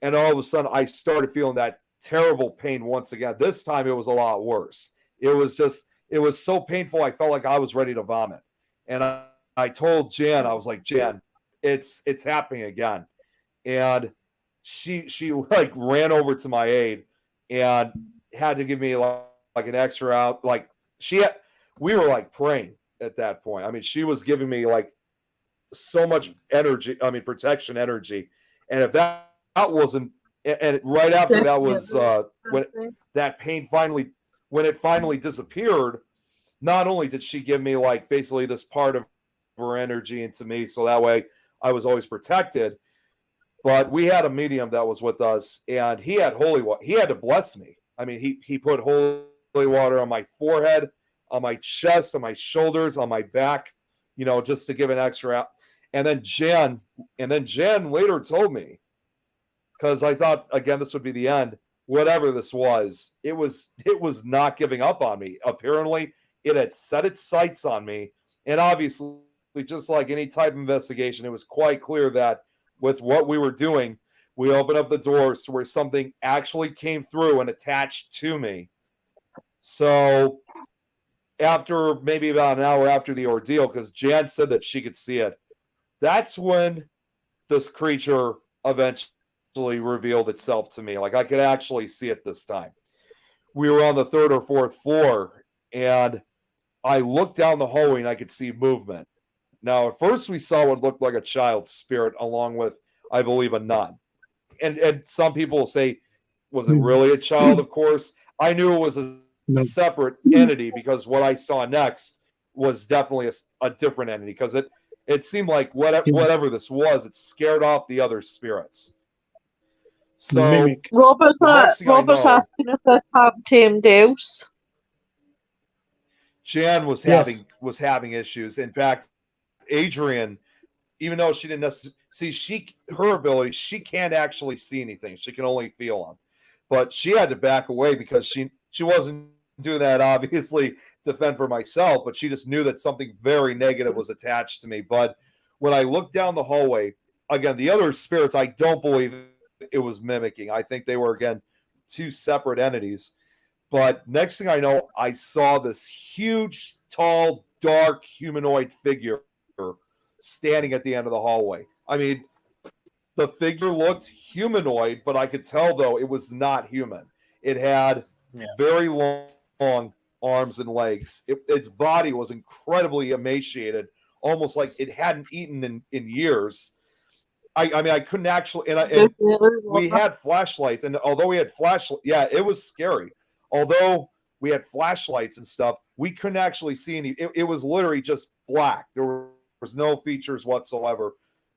[SPEAKER 4] And all of a sudden I started feeling that terrible pain once again. This time it was a lot worse. It was so painful I felt like I was ready to vomit. And I told Jan, I was like, Jan, it's happening again. And she like ran over to my aid and had to give me like an extra out. Like we were like praying at that point. I mean, she was giving me like so much energy. I mean, protection energy. And if that wasn't, and right after that was when that pain finally disappeared. Not only did she give me like basically this part of her energy into me, so that way I was always protected. But we had a medium that was with us, and he had holy water. He had to bless me. I mean, he put holy water on my forehead, on my chest, on my shoulders, on my back, just to give an extra out. And then Jan later told me, because I thought again this would be the end. Whatever this was, it was not giving up on me. Apparently, it had set its sights on me, and obviously, just like any type of investigation, it was quite clear that with what we were doing, we opened up the doors to where something actually came through and attached to me. So after maybe about an hour after the ordeal, because Jan said that she could see it, that's when this creature eventually revealed itself to me. Like I could actually see it this time. We were on the 3rd or 4th floor, and I looked down the hallway and I could see movement. Now, at first we saw what looked like a child's spirit along with, I believe, a nun. And some people will say, was it really a child? Of course. I knew it was a separate entity because what I saw next was definitely a different entity because it seemed like whatever this was, it scared off the other spirits. So
[SPEAKER 1] Robert's asking if this happened to him else.
[SPEAKER 4] Jan was having issues. In fact, Adrian, even though she didn't necessarily see her ability, she can't actually see anything. She can only feel them. But she had to back away because she wasn't doing that obviously to fend for myself, but she just knew that something very negative was attached to me. But when I looked down the hallway, again, the other spirits, I don't believe it was mimicking. I think they were, again, two separate entities. But next thing I know, I saw this huge, tall, dark humanoid figure standing at the end of the hallway. I mean, the figure looked humanoid, but I could tell, though, it was not human. It had very long arms and legs. Its body was incredibly emaciated, almost like it hadn't eaten in years. I mean, I couldn't actually, and we had flashlights, and although we had it was scary. Although we had flashlights and stuff, we couldn't actually see any. It was literally just black. There was no features whatsoever.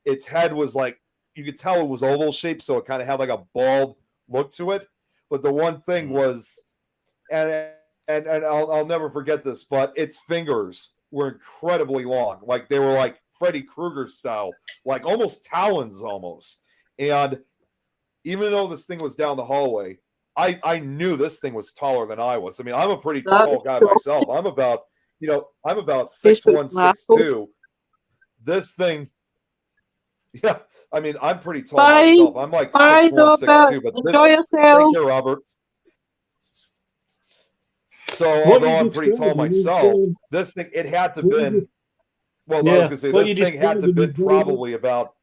[SPEAKER 4] Its head was like, you could tell it was oval shaped, so it kind of had like a bald look to it. But the one thing was, and and I'll never forget this, but its fingers were incredibly long. Like they were like Freddy Krueger style, like almost talons almost. And even though this thing was down the hallway, I knew this thing was taller than I was. I mean, I'm a pretty tall guy myself. I'm about 6'1", 6'2". This thing, yeah, I mean, I'm pretty tall myself. I'm like 6'1", 6'2", but this, thank you, Robert. So although I'm pretty tall myself, this thing, it had to been, well, I was going to say, this thing had to been probably about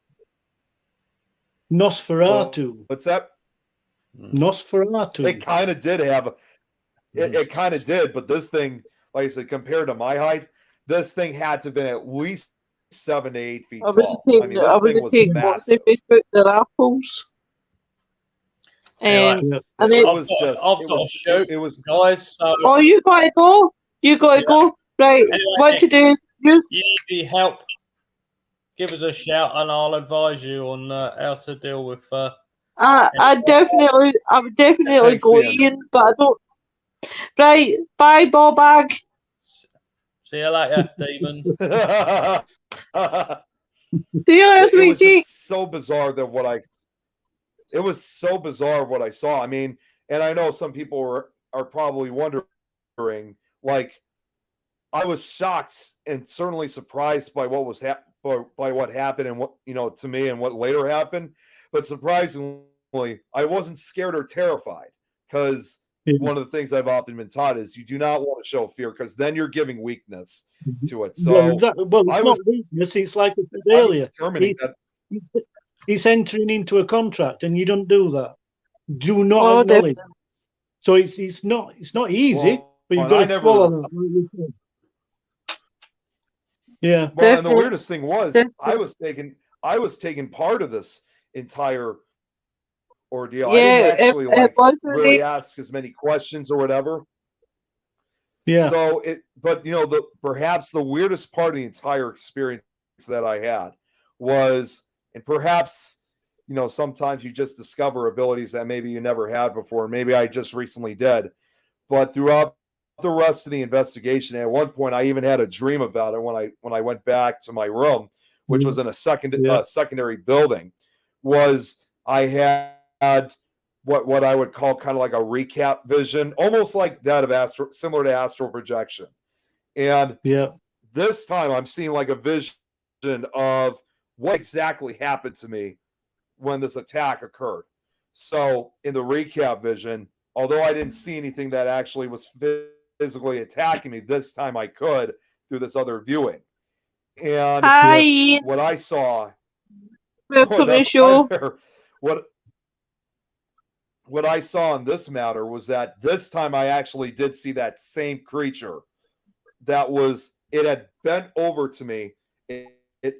[SPEAKER 3] Nosferatu.
[SPEAKER 4] What's that?
[SPEAKER 3] Nosferatu.
[SPEAKER 4] It kind of did have it kind of did, but this thing, like I said, compared to my height, this thing had to have been at least 7 to 8 feet tall. I mean, this thing was massive.
[SPEAKER 1] Their apples.
[SPEAKER 2] Anyway,
[SPEAKER 1] and then
[SPEAKER 2] I've got to shoot.
[SPEAKER 4] It was,
[SPEAKER 2] guys. So
[SPEAKER 1] oh, you gotta go. You gotta go. Right.
[SPEAKER 2] Anyway,
[SPEAKER 1] what to do?
[SPEAKER 2] You need any help? Give us a shout, and I'll advise you on how to deal with.
[SPEAKER 1] I would definitely
[SPEAKER 4] Thanks,
[SPEAKER 1] go
[SPEAKER 4] man.
[SPEAKER 1] in, but I don't. Right. Bye, ball bag.
[SPEAKER 2] See you later, demons.
[SPEAKER 1] See you later,
[SPEAKER 4] it was
[SPEAKER 1] sweetie.
[SPEAKER 4] just so bizarre that what I. It was so bizarre what I saw. I mean, and I know some people are probably wondering, like, I was shocked and certainly surprised by what was by what happened and what, to me and what later happened. But surprisingly, I wasn't scared or terrified, because one of the things I've often been taught is you do not want to show fear, because then you're giving weakness to it. So
[SPEAKER 3] it's not weakness. It's like I said earlier. It's entering into a contract, and you don't do that. Do not acknowledge. So it's not easy, but you've got to follow that. Yeah.
[SPEAKER 4] Well, and the weirdest thing was I was taking part of this entire ordeal. I didn't actually really ask as many questions or whatever.
[SPEAKER 3] Yeah.
[SPEAKER 4] So perhaps the weirdest part of the entire experience that I had was, and perhaps, sometimes you just discover abilities that maybe you never had before. Maybe I just recently did. But throughout the rest of the investigation, at one point, I even had a dream about it when I went back to my room, which was in a secondary building, was I had what I would call kind of like a recap vision, almost like that of similar to astral projection. And this time I'm seeing like a vision of what exactly happened to me when this attack occurred. So in the recap vision, although I didn't see anything that actually was physically attacking me, this time I could through this other viewing. And what I saw, what I saw in this matter was that this time I actually did see that same creature. It had bent over to me. It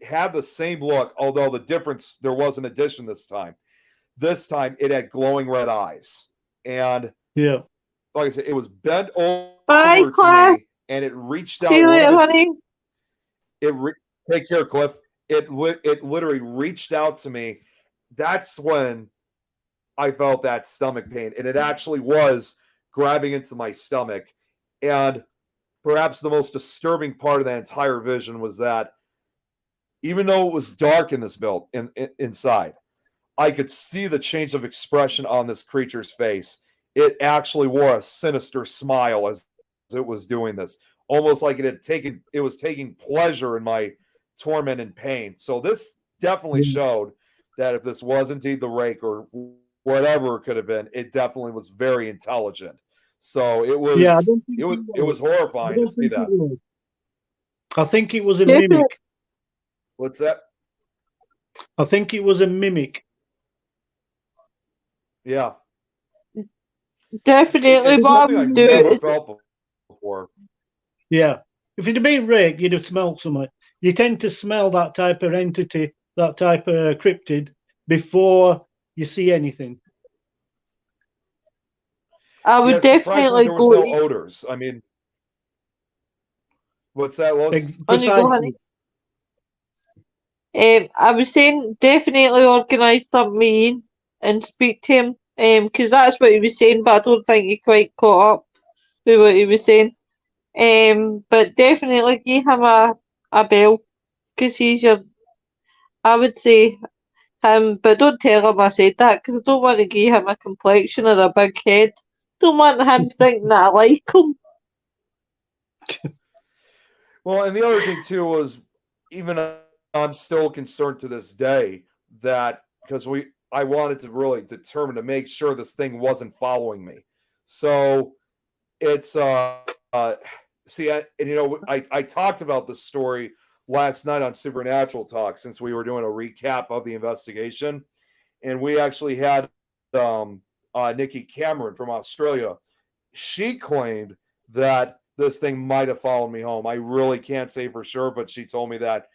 [SPEAKER 4] had the same look, although the difference, there was an addition this time. This time it had glowing red eyes. And like I said, it was bent over to me, and it reached out. Take care, Cliff. It literally reached out to me. That's when I felt that stomach pain, and it actually was grabbing into my stomach. And perhaps the most disturbing part of that entire vision was that even though it was dark in this build inside, I could see the change of expression on this creature's face. It actually wore a sinister smile as it was doing this, almost like it was taking pleasure in my torment and pain. So this definitely showed that if this was indeed the rake or whatever it could have been, it definitely was very intelligent. So it was it was horrifying to see that.
[SPEAKER 3] I think it was a mimic.
[SPEAKER 4] What's that?
[SPEAKER 3] I think it was a mimic.
[SPEAKER 4] Yeah.
[SPEAKER 1] Definitely, Bob.
[SPEAKER 4] I've never felt before.
[SPEAKER 3] Yeah. If it had been rake, you'd have smelled something. You tend to smell that type of entity, that type of cryptid, before you see anything.
[SPEAKER 1] I would definitely
[SPEAKER 4] go. There was no odors. I mean, what's that, Lois?
[SPEAKER 1] I was saying definitely organise some meeting and speak to him, because that's what he was saying, but I don't think he quite caught up. with what he was saying. But definitely give him a bell, because he's your, I would say him, but don't tell him I said that, because I don't want to give him a complexion or a big head. Don't want him thinking that I like him.
[SPEAKER 4] Well, and the other thing too was, even I'm still concerned to this day that, because I wanted to really determine to make sure this thing wasn't following me. So it's see, I talked about this story last night on Supernatural Talk, since we were doing a recap of the investigation, and we actually had Nikki Cameron from Australia. She claimed that this thing might have followed me home. I really can't say for sure, but she told me that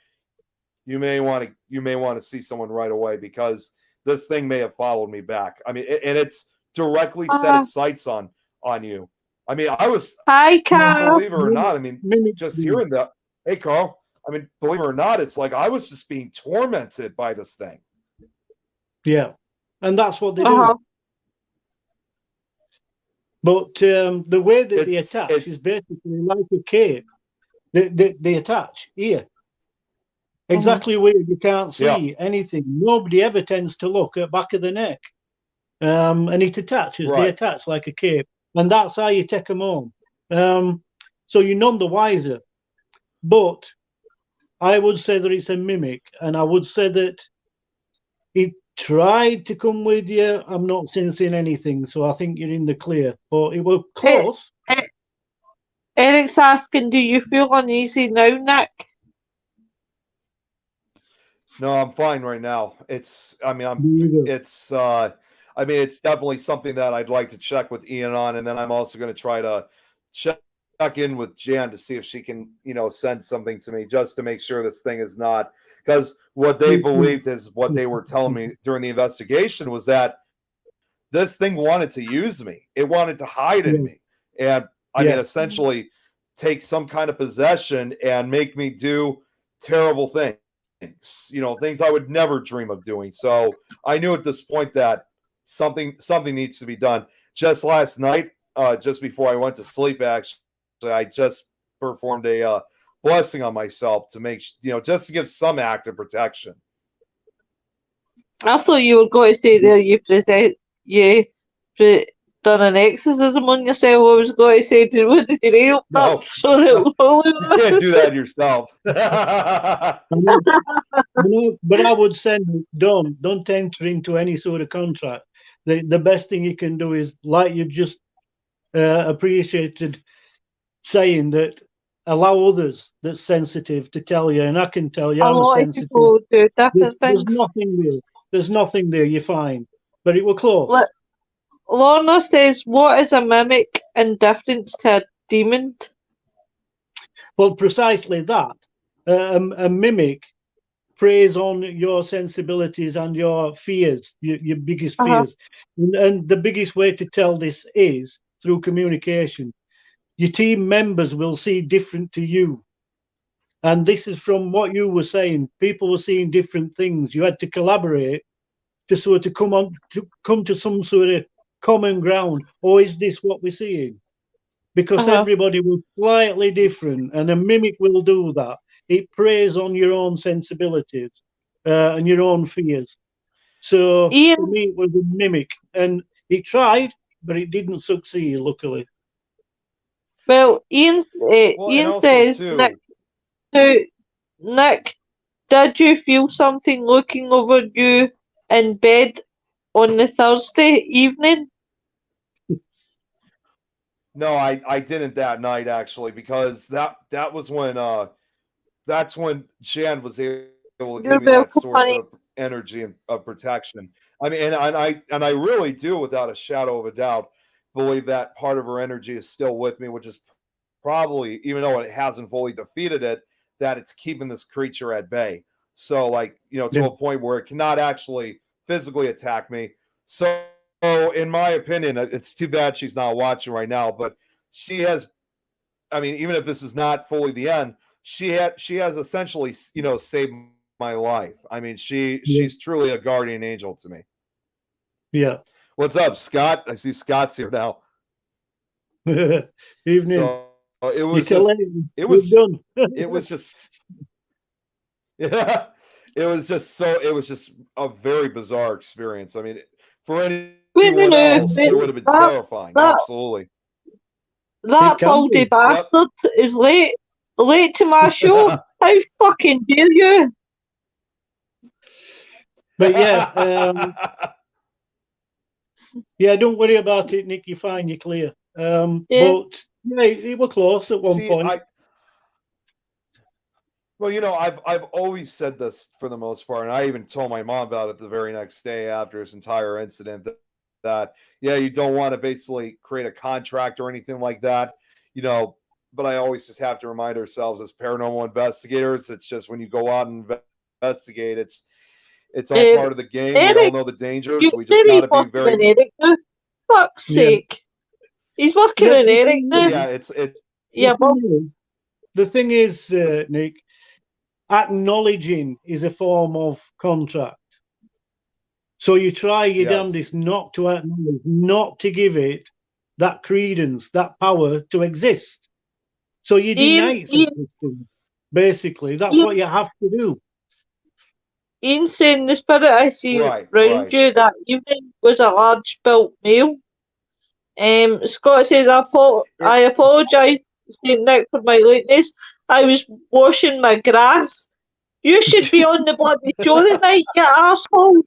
[SPEAKER 4] you may want to see someone right away, because this thing may have followed me back. I mean, and it's directly set its sights on you. I mean, I was,
[SPEAKER 1] Hi, Carl.
[SPEAKER 4] believe it or not, I mean, just hearing that, hey, Carl, I mean, believe it or not, it's like I was just being tormented by this thing.
[SPEAKER 3] Yeah, and that's what they do. But the way that they attach is basically like a cape. They attach here. Exactly where you can't see anything. Nobody ever tends to look at the back of the neck. And it attaches. Right. They attach like a cape. And that's how you take them home. So you're none the wiser. But I would say that it's a mimic. And I would say that it tried to come with you. I'm not sensing anything. So I think you're in the clear. But it was close.
[SPEAKER 1] Eric's asking, do you feel uneasy now, Nick?
[SPEAKER 4] No, I'm fine right now. It's definitely something that I'd like to check with Ian on, and then I'm also going to try to check in with Jan to see if she can, send something to me, just to make sure this thing is not, because what they believed is what they were telling me during the investigation was that this thing wanted to use me. It wanted to hide in me. And I mean, essentially take some kind of possession and make me do terrible things. Things I would never dream of doing. So I knew at this point that something needs to be done. Just last night, just before I went to sleep, actually, I just performed a blessing on myself to make, just to give some act of protection.
[SPEAKER 1] I thought you were going to say there you done an exorcism on yourself. I was going to say, what did you nail up?
[SPEAKER 4] You can't do that yourself.
[SPEAKER 3] But I would say, don't enter into any sort of contract. The best thing you can do is, like you just appreciated saying, that allow others that's sensitive to tell you, and I can tell you, I'm sensitive.
[SPEAKER 1] Do different things.
[SPEAKER 3] There's nothing there. There's nothing there. You're fine. But it was close.
[SPEAKER 1] Lorna says, what is a mimic in difference to a demon?
[SPEAKER 3] Well, precisely that. A mimic preys on your sensibilities and your fears, your biggest fears. And the biggest way to tell this is through communication. Your team members will see different to you. And this is from what you were saying. People were seeing different things. You had to collaborate to sort of come to some sort of common ground. Or is this what we're seeing? Because everybody was slightly different, and a mimic will do that. It preys on your own sensibilities and your own fears. So for me, it was a mimic, and it tried, but it didn't succeed, luckily.
[SPEAKER 1] Well, Ian says, Nick, did you feel something looking over you in bed on the Thursday evening?
[SPEAKER 4] No, I didn't that night, actually, because that was when that's when Jan was able to give me that source of energy and of protection. I mean, and I really do, without a shadow of a doubt, believe that part of her energy is still with me, which is probably, even though it hasn't fully defeated it, that it's keeping this creature at bay. So, to a point where it cannot actually physically attack me. So, in my opinion, it's too bad she's not watching right now, but she has, I mean, even if this is not fully the end, she has essentially, saved my life. I mean, she's truly a guardian angel to me.
[SPEAKER 3] Yeah.
[SPEAKER 4] What's up, Scott? I see Scott's here now.
[SPEAKER 3] Evening.
[SPEAKER 4] So it
[SPEAKER 3] You
[SPEAKER 4] was
[SPEAKER 3] tell
[SPEAKER 4] just,
[SPEAKER 3] him
[SPEAKER 4] it
[SPEAKER 3] we're
[SPEAKER 4] was,
[SPEAKER 3] done.
[SPEAKER 4] it was just, yeah, it was just a very bizarre experience. I mean, for
[SPEAKER 1] Wait, no,
[SPEAKER 4] anyone
[SPEAKER 1] no.
[SPEAKER 4] else, it would have been
[SPEAKER 1] That,
[SPEAKER 4] terrifying.
[SPEAKER 1] that,
[SPEAKER 4] Absolutely.
[SPEAKER 1] that
[SPEAKER 3] can
[SPEAKER 1] baldy
[SPEAKER 3] be.
[SPEAKER 1] bastard is late to my show. How fucking dare you?
[SPEAKER 3] But yeah, don't worry about it, Nick. You're fine. You're clear.
[SPEAKER 1] Yeah.
[SPEAKER 3] But yeah, it were close at one
[SPEAKER 4] See,
[SPEAKER 3] point.
[SPEAKER 4] well, I've always said this for the most part, and I even told my mom about it the very next day after this entire incident that yeah, you don't want to basically create a contract or anything like that, but I always just have to remind ourselves as paranormal investigators, it's just when you go out and investigate, it's all part of the game. We all
[SPEAKER 1] Eric,
[SPEAKER 4] know the dangers.
[SPEAKER 1] you
[SPEAKER 4] We
[SPEAKER 1] said
[SPEAKER 4] just got
[SPEAKER 1] he's
[SPEAKER 4] to be
[SPEAKER 1] working
[SPEAKER 4] very
[SPEAKER 1] in Eric now. Fuck's
[SPEAKER 3] Yeah.
[SPEAKER 1] sake. He's working
[SPEAKER 3] The
[SPEAKER 1] in Eric
[SPEAKER 3] thing
[SPEAKER 1] now.
[SPEAKER 3] is-
[SPEAKER 4] yeah, it's
[SPEAKER 1] Yeah, but
[SPEAKER 3] the thing is, Nick, acknowledging is a form of contract. So you try your
[SPEAKER 4] Yes.
[SPEAKER 3] damnedest not to acknowledge, not to give it that credence, that power to exist. So you deny its existence. Basically, that's
[SPEAKER 1] Ian-
[SPEAKER 3] what you have to do.
[SPEAKER 1] Ian saying the spirit I see
[SPEAKER 4] Right,
[SPEAKER 1] round
[SPEAKER 4] right.
[SPEAKER 1] you that evening was a large built male. Scott says, I apologise, St. Nick, for my lateness. I was washing my grass. You should be on the bloody show tonight, you arsehole.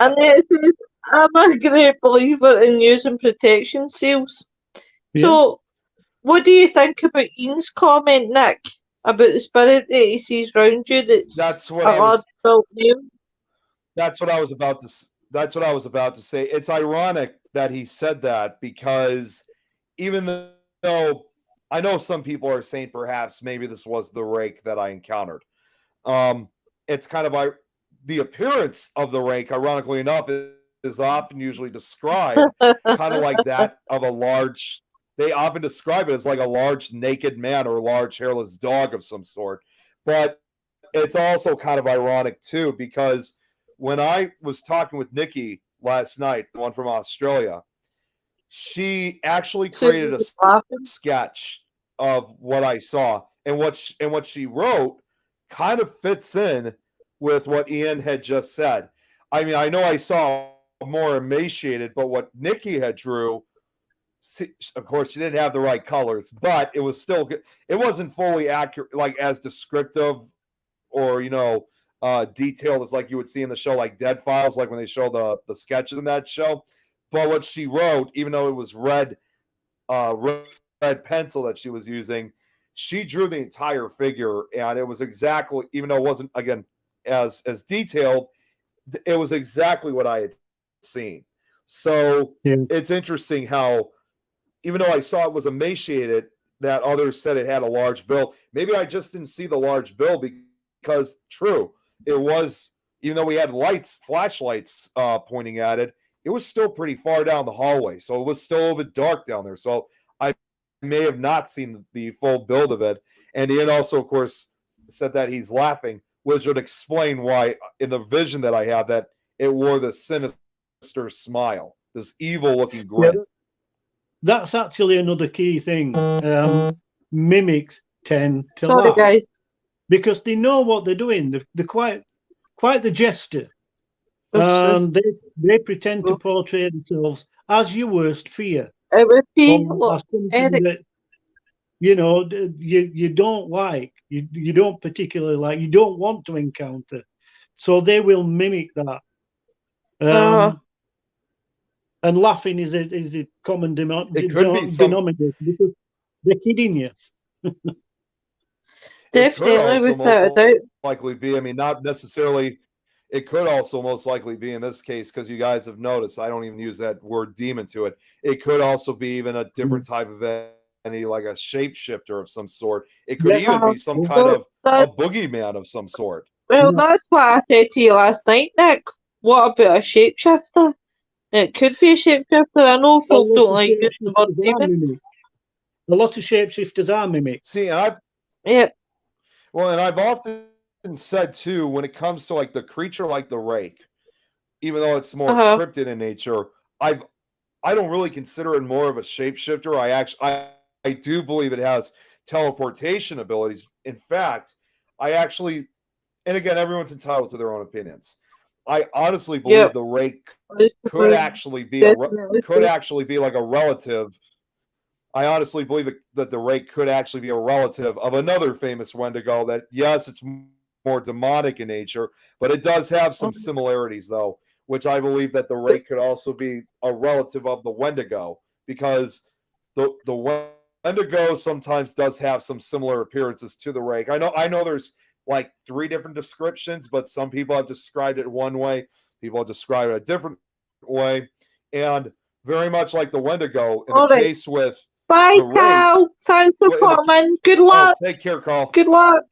[SPEAKER 1] And then it says, I'm a great believer in using protection seals.
[SPEAKER 3] Yeah.
[SPEAKER 1] So, what do you think about Ian's comment, Nick, about the spirit that he sees round you
[SPEAKER 4] That's what
[SPEAKER 1] a
[SPEAKER 4] I was-
[SPEAKER 1] large built male?
[SPEAKER 4] That's what I was about to say. It's ironic that he said that because even though I know some people are saying perhaps maybe this was the rake that I encountered. It's kind of the appearance of the rake, ironically enough, is often usually described kind of like that of a large. They often describe it as like a large naked man or a large hairless dog of some sort. But it's also kind of ironic too because when I was talking with Nikki last night, the one from Australia, she actually created a sketch of what I saw, and what she wrote kind of fits in with what Ian had just said. I mean, I know I saw more emaciated, but what Nikki had drew, of course, she didn't have the right colors, but it was still good. It wasn't fully accurate, like as descriptive or detailed as like you would see in the show, like Dead Files, like when they show the sketches in that show. But what she wrote, even though it was red pencil that she was using, she drew the entire figure, and it was exactly, even though it wasn't again as detailed, it was exactly what I had seen. So It's interesting how, even though I saw it was emaciated, that others said it had a large bill. Maybe I just didn't see the large bill because true, it was, even though we had flashlights pointing at it, it was still pretty far down the hallway. So it was still a little bit dark down there. So I may have not seen the full build of it. And Ian also, of course, said that he's laughing, which would explain why in the vision that I have that it wore this sinister smile, this evil looking grin.
[SPEAKER 3] Yeah, that's actually another key thing. Mimics tend to laugh.
[SPEAKER 1] Guys.
[SPEAKER 3] Because they know what they're doing. They're quite the jester. And they pretend to portray themselves as your worst fear.
[SPEAKER 1] It would be
[SPEAKER 3] that, you don't like, you don't particularly like, you don't want to encounter. So they will mimic that. And laughing is a common denominator because they're kidding you.
[SPEAKER 1] Definitely, without a doubt.
[SPEAKER 4] Likely be. I mean, not necessarily. It could also most likely be in this case because you guys have noticed. I don't even use that word demon to it. It could also be even a different type of entity, like a shapeshifter of some sort. It could even be some kind of a boogeyman of some sort.
[SPEAKER 1] Well, that's what I said to you last night, Nick. What about a shapeshifter? It could be a shapeshifter. I know folk don't like using the word demon.
[SPEAKER 3] A lot of shapeshifters are mimics.
[SPEAKER 4] See, and I've often said too, when it comes to like the creature like the rake, even though it's more cryptid in nature, I've I don't really consider it more of a shapeshifter. I do believe it has teleportation abilities. In fact, I actually, and again, everyone's entitled to their own opinions. I honestly believe
[SPEAKER 1] Yep.
[SPEAKER 4] the rake
[SPEAKER 1] This
[SPEAKER 4] could
[SPEAKER 1] is
[SPEAKER 4] actually be
[SPEAKER 1] definitely
[SPEAKER 4] like a relative. I honestly believe that the rake could actually be a relative of another famous Wendigo. That, yes, it's more demonic in nature, but it does have some similarities, though, which I believe that the rake could also be a relative of the Wendigo, because the Wendigo sometimes does have some similar appearances to the rake. I know there's like 3 different descriptions, but some people have described it one way, people have described it a different way, and very much like the Wendigo, in the
[SPEAKER 1] All right.
[SPEAKER 4] case with
[SPEAKER 1] Bye,
[SPEAKER 4] the rake.
[SPEAKER 1] Cal. Thanks for coming. Good
[SPEAKER 4] Oh,
[SPEAKER 1] luck.
[SPEAKER 4] take care, Carl.
[SPEAKER 1] Good luck.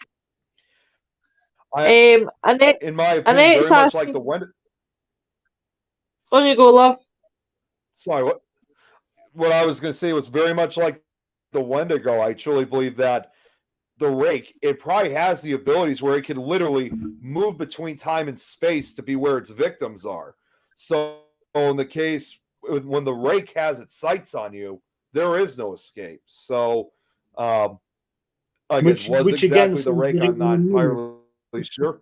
[SPEAKER 4] In my opinion,
[SPEAKER 1] Annette's
[SPEAKER 4] very much like
[SPEAKER 1] asking-
[SPEAKER 4] the Wendigo.
[SPEAKER 1] On you go, love.
[SPEAKER 4] Sorry, what I was going to say was very much like the Wendigo. I truly believe that the rake, it probably has the abilities where it can literally move between time and space to be where its victims are. So in the case when the rake has its sights on you, there is no escape. So again,
[SPEAKER 3] Which
[SPEAKER 4] exactly
[SPEAKER 3] again
[SPEAKER 4] the rake? I'm not entirely sure.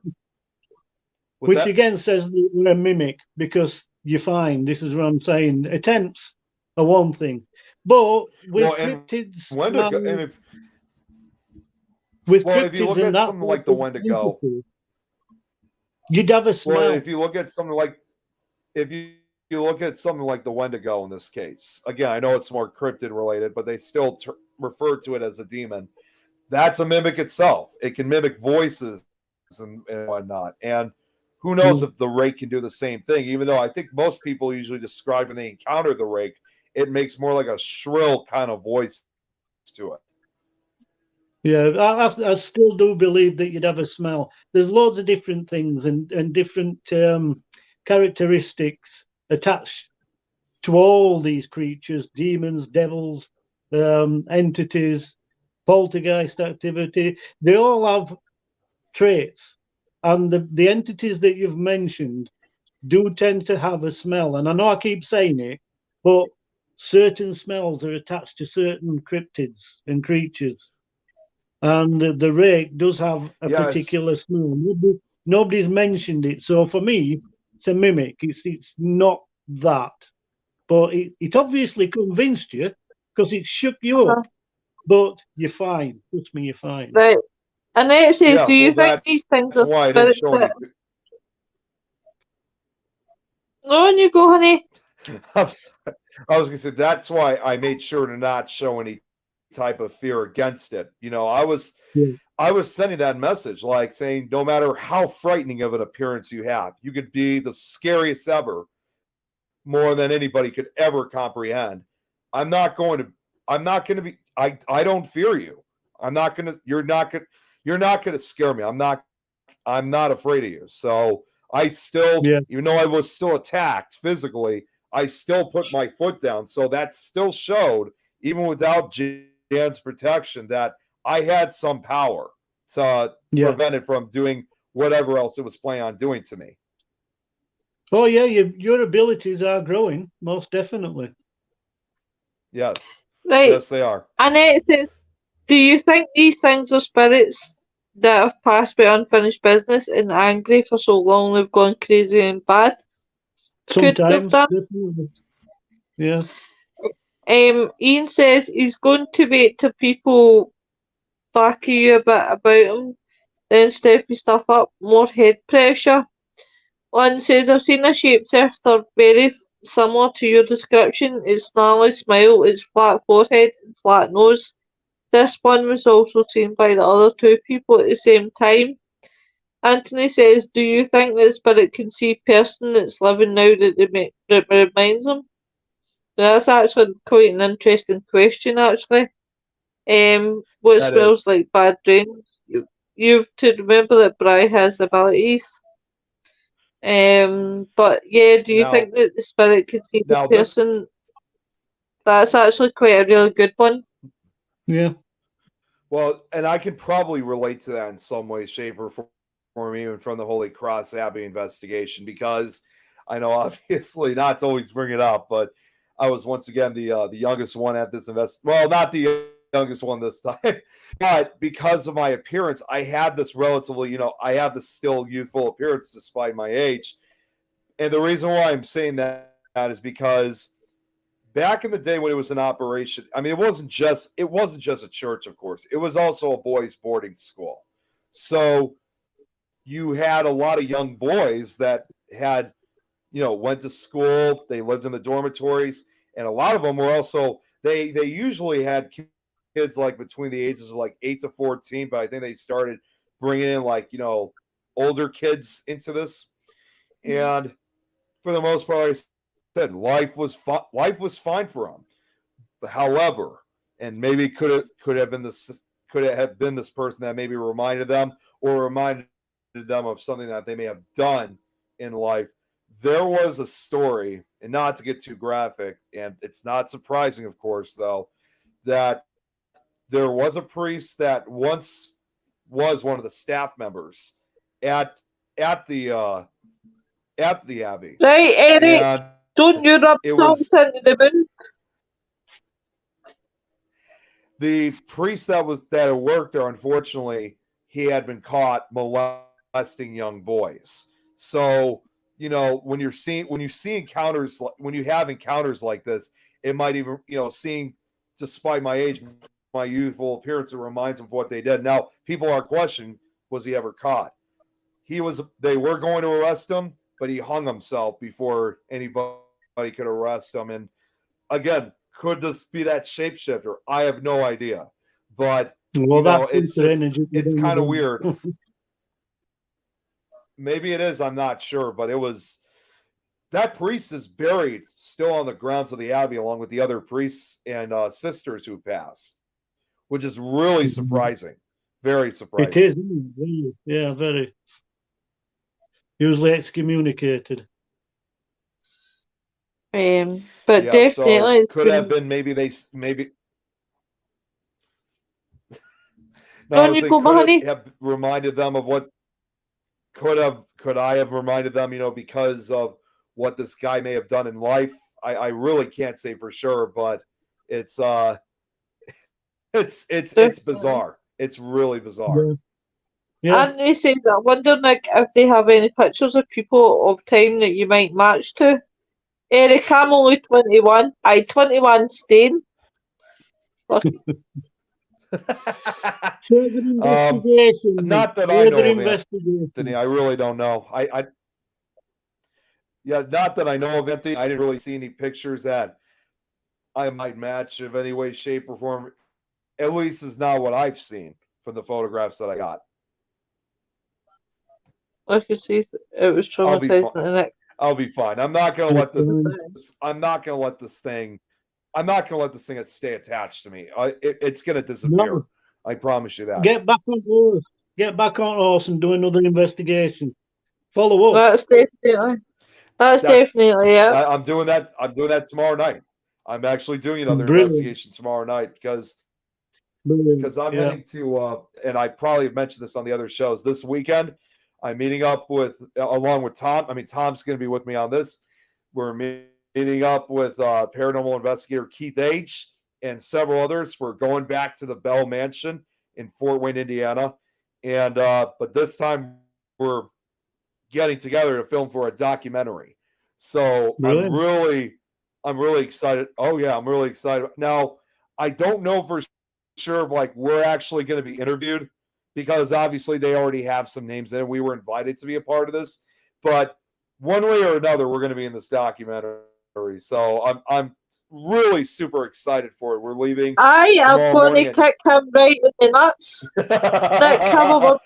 [SPEAKER 4] What's
[SPEAKER 3] Which
[SPEAKER 4] that?
[SPEAKER 3] again says that we're a mimic, because you find, this is what I'm saying, attempts are one thing, but with cryptids
[SPEAKER 4] Wendigo, and if you look at something like the Wendigo,
[SPEAKER 3] you'd have a smell.
[SPEAKER 4] well, if you look at something like the Wendigo in this case, again, I know it's more cryptid related, but they still refer to it as a demon. That's a mimic itself. It can mimic voices and whatnot. And who knows if the rake can do the same thing, even though I think most people usually describe when they encounter the rake, it makes more like a shrill kind of voice to it.
[SPEAKER 3] Yeah, I still do believe that you'd have a smell. There's loads of different things and different characteristics attached to all these creatures, demons, devils, entities, poltergeist activity. They all have traits. And the entities that you've mentioned do tend to have a smell. And I know I keep saying it, but certain smells are attached to certain cryptids and creatures. And the rake does have a particular smell. Nobody's mentioned it. So for me, it's a mimic. It's not that. But it obviously convinced you, because it shook you up. But you're fine. Trust me, you're fine.
[SPEAKER 1] Right. Annette says, do you think these things are
[SPEAKER 4] why I didn't show
[SPEAKER 1] spirits? On you go, honey.
[SPEAKER 4] I was going to say, that's why I made sure to not show any type of fear against it. You know, I was sending that message, like saying, no matter how frightening of an appearance you have, you could be the scariest ever, more than anybody could ever comprehend. I don't fear you. You're not going to scare me. I'm not afraid of you. So I still, even though I was still attacked physically, I still put my foot down. So that still showed, even without Jan's protection, that I had some power to prevent it from doing whatever else it was planning on doing to me.
[SPEAKER 3] Oh yeah, your abilities are growing, most definitely.
[SPEAKER 4] Yes.
[SPEAKER 1] Right.
[SPEAKER 4] Yes, they are.
[SPEAKER 1] Annette says, do you think these things are spirits that have passed by unfinished business and angry for so long they've gone crazy and bad?
[SPEAKER 3] Sometimes, definitely. Yeah.
[SPEAKER 1] Ian says he's going to wait till people back you a bit about him, then step his stuff up, more head pressure. Lynn says, I've seen a shapeshifter very similar to your description. It's snarly smile, it's flat forehead and flat nose. This one was also seen by the other 2 people at the same time. Anthony says, do you think that spirit can see person that's living now that reminds them? Now, that's actually quite an interesting question, actually. What smells like bad dreams? You've to remember that Bri has abilities. But yeah, do you think that the spirit could see the person? That's actually quite a really good one.
[SPEAKER 3] Yeah.
[SPEAKER 4] Well, and I can probably relate to that in some way, shape, or form, even from the Holy Cross Abbey investigation, because I know obviously not to always bring it up, but I was once again the youngest one at this Well, not the youngest one this time, but because of my appearance, I had this relatively, I have this still youthful appearance despite my age. And the reason why I'm saying that is because back in the day when it was an operation, I mean, it wasn't just a church, of course. It was also a boys' boarding school. So you had a lot of young boys that had, went to school. They lived in the dormitories, and a lot of them were also they usually had kids like between the ages of like 8 to 14, but I think they started bringing in like older kids into this, and for the most part, like I said, life was fine for them. However, and maybe could it have been this person that maybe reminded them of something that they may have done in life. There was a story, and not to get too graphic, and it's not surprising, of course, though, that there was a priest that once was one of the staff members at the abbey.
[SPEAKER 1] Right, Eric,
[SPEAKER 4] And
[SPEAKER 1] don't you rub
[SPEAKER 4] it
[SPEAKER 1] salt
[SPEAKER 4] was
[SPEAKER 1] into the wound.
[SPEAKER 4] the priest that had worked there. Unfortunately, he had been caught molesting young boys. So when you have encounters like this, it might even seeing, despite my age, my youthful appearance, it reminds them of what they did. Now people are questioning, was he ever caught? They were going to arrest him, but he hung himself before anybody could arrest him. And again, could this be that shapeshifter? I have no idea, but it's kind of weird. Maybe it is. I'm not sure, but that priest is buried still on the grounds of the abbey, along with the other priests and sisters who passed, which is really surprising. Very surprising.
[SPEAKER 3] It is, isn't it? Yeah, very. Usually excommunicated.
[SPEAKER 1] But
[SPEAKER 4] Yeah,
[SPEAKER 1] definitely
[SPEAKER 4] so could have been maybe No,
[SPEAKER 1] Don't you go, honey?
[SPEAKER 4] have reminded them of what could I have reminded them, because of what this guy may have done in life. I really can't say for sure, but it's bizarre. It's really bizarre.
[SPEAKER 3] Yeah.
[SPEAKER 1] And they said that, wondering if they have any pictures of people of time that you might match to. Eric, I'm only 21. 21 staying.
[SPEAKER 4] Not that I know of, Anthony. I really don't know. Not that I know of, Anthony. I didn't really see any pictures that I might match of any way, shape, or form. At least is not what I've seen from the photographs that I got.
[SPEAKER 1] I could see it was traumatizing.
[SPEAKER 4] I'll be fine. I'm not gonna let this. I'm not gonna let this thing stay attached to me. It's gonna disappear. No. I promise you that.
[SPEAKER 3] Get back on horse. Get back on horse and do another investigation. Follow up.
[SPEAKER 1] That's definitely yeah.
[SPEAKER 4] I'm doing that. I'm doing that tomorrow night. I'm actually doing another investigation tomorrow night because I'm heading to and I probably have mentioned this on the other shows. This weekend, I'm meeting up along with Tom. I mean, Tom's going to be with me on this. We're meeting up with paranormal investigator Keith H. and several others. We're going back to the Bell Mansion in Fort Wayne, Indiana. And but this time we're getting together to film for a documentary. So really? I'm really excited. Oh yeah, I'm really excited. Now, I don't know for sure if we're actually going to be interviewed, because obviously they already have some names in it. We were invited to be a part of this, but one way or another, we're going to be in this documentary. So I'm really super excited for it. We're leaving.
[SPEAKER 1] I am going to kick him right in the nuts. Nick Campbell,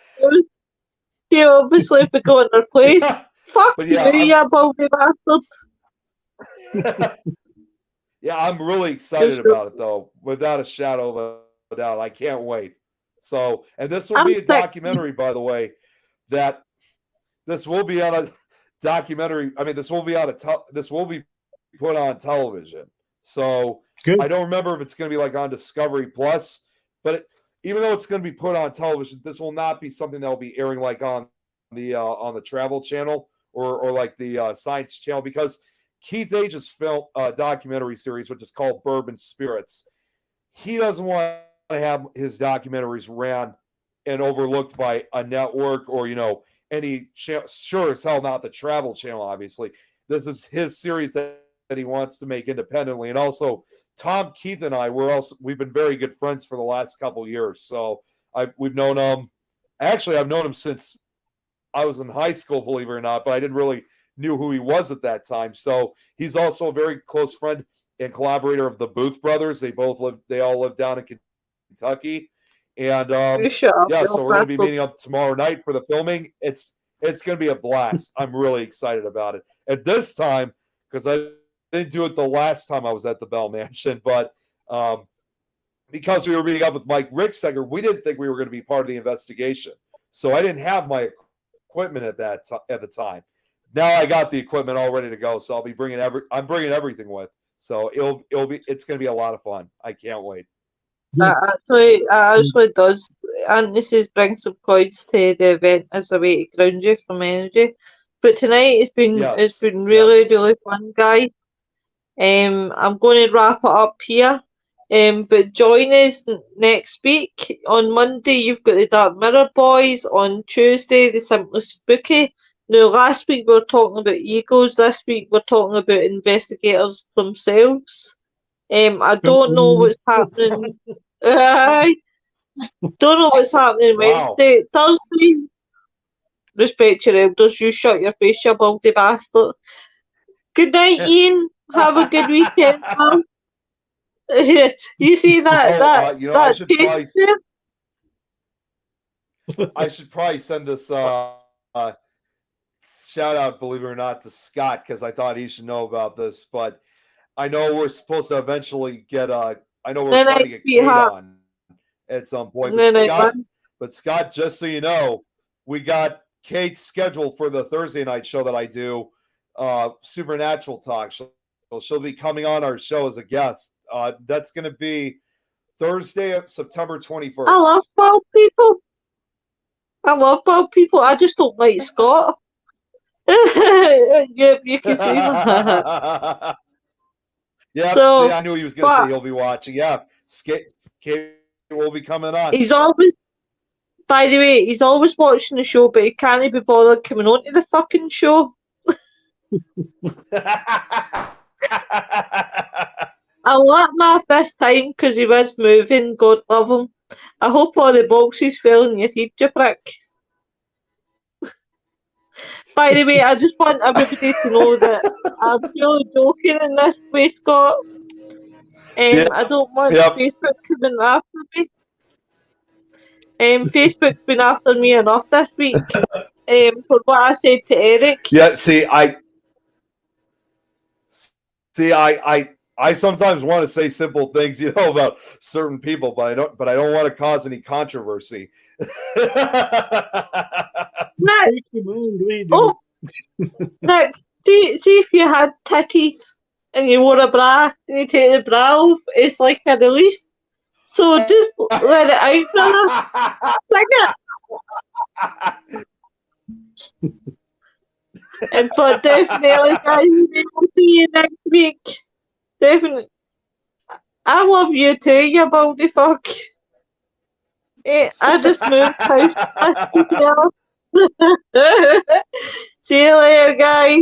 [SPEAKER 1] you obviously be going to replace. Fuck you baldy bastard.
[SPEAKER 4] Yeah, I'm really excited about it, though, without a shadow of a doubt. I can't wait. So, and this will be a documentary, by the way, that this will be on a documentary. I mean, this will be put on television. So I don't remember if it's going to be on Discovery Plus, but even though it's going to be put on television, this will not be something that will be airing on the Travel Channel or the Science Channel, because Keith Age's film documentary series, which is called Bourbon Spirits. He doesn't want to have his documentaries ran and overlooked by a network or, any sure as hell not the Travel Channel, obviously. This is his series that he wants to make independently. And also, Tom, Keith, and I, we've been very good friends for the last couple years. So we've known him. Actually, I've known him since I was in high school, believe it or not, but I didn't really knew who he was at that time. So he's also a very close friend and collaborator of the Booth brothers. They all live down in Kentucky. And so we're going to be meeting up tomorrow night for the filming. It's going to be a blast. I'm really excited about it. At this time, because I didn't do it the last time I was at the Bell Mansion, but because we were meeting up with Mike Rickseger, we didn't think we were going to be part of the investigation. So I didn't have my equipment at the time. Now I got the equipment all ready to go, so I'll be bringing everything with. So it's going to be a lot of fun. I can't wait.
[SPEAKER 1] It actually does. And this is bring some coins to the event as a way to ground you from energy. But tonight it's been really, really fun, guys. I'm going to wrap it up here. But join us next week. On Monday, you've got the Dark Mirror Boys. On Tuesday, the Simply Spooky. Now, last week we were talking about egos. This week we're talking about investigators themselves. I don't know what's happening. Don't know what's happening Wednesday. Thursday. Respect your elders. You shut your face, you baldy bastard. Good night, Ian. Have a good weekend, pal. You see that?
[SPEAKER 4] I should probably send this shout out, believe it or not, to Scott, because I thought he should know about this. But I know we're supposed to eventually get I know we're trying to get Kate on at some point. But Scott, just so you know, we got Kate scheduled for the Thursday night show that I do, Supernatural Talk. She'll be coming on our show as a guest. That's going to be Thursday, September 21st.
[SPEAKER 1] I love bald people. I just don't like Scott. Yep, you can see that.
[SPEAKER 4] Yeah, so, I knew he was going to say he'll be watching. Yeah, Kate will be coming on.
[SPEAKER 1] By the way, he's always watching the show, but he can't be bothered coming on to the fucking show. I let him off this time because he was moving. God love him. I hope all the boxes fell in your head, you prick. By the way, I just want everybody to know that I'm really joking in this way, Scott. I don't want Facebook coming after me. Facebook's been after me enough this week for what I said to Eric.
[SPEAKER 4] Yeah, I sometimes want to say simple things, about certain people, but I don't want to cause any controversy.
[SPEAKER 1] Nick, see if you had titties and you wore a bra and you take the bra off, it's like a relief. So just let it out, brother. But definitely, guys, we'll see you next week. Definitely. I love you too, you baldy fuck. I just moved house. See you later, guys.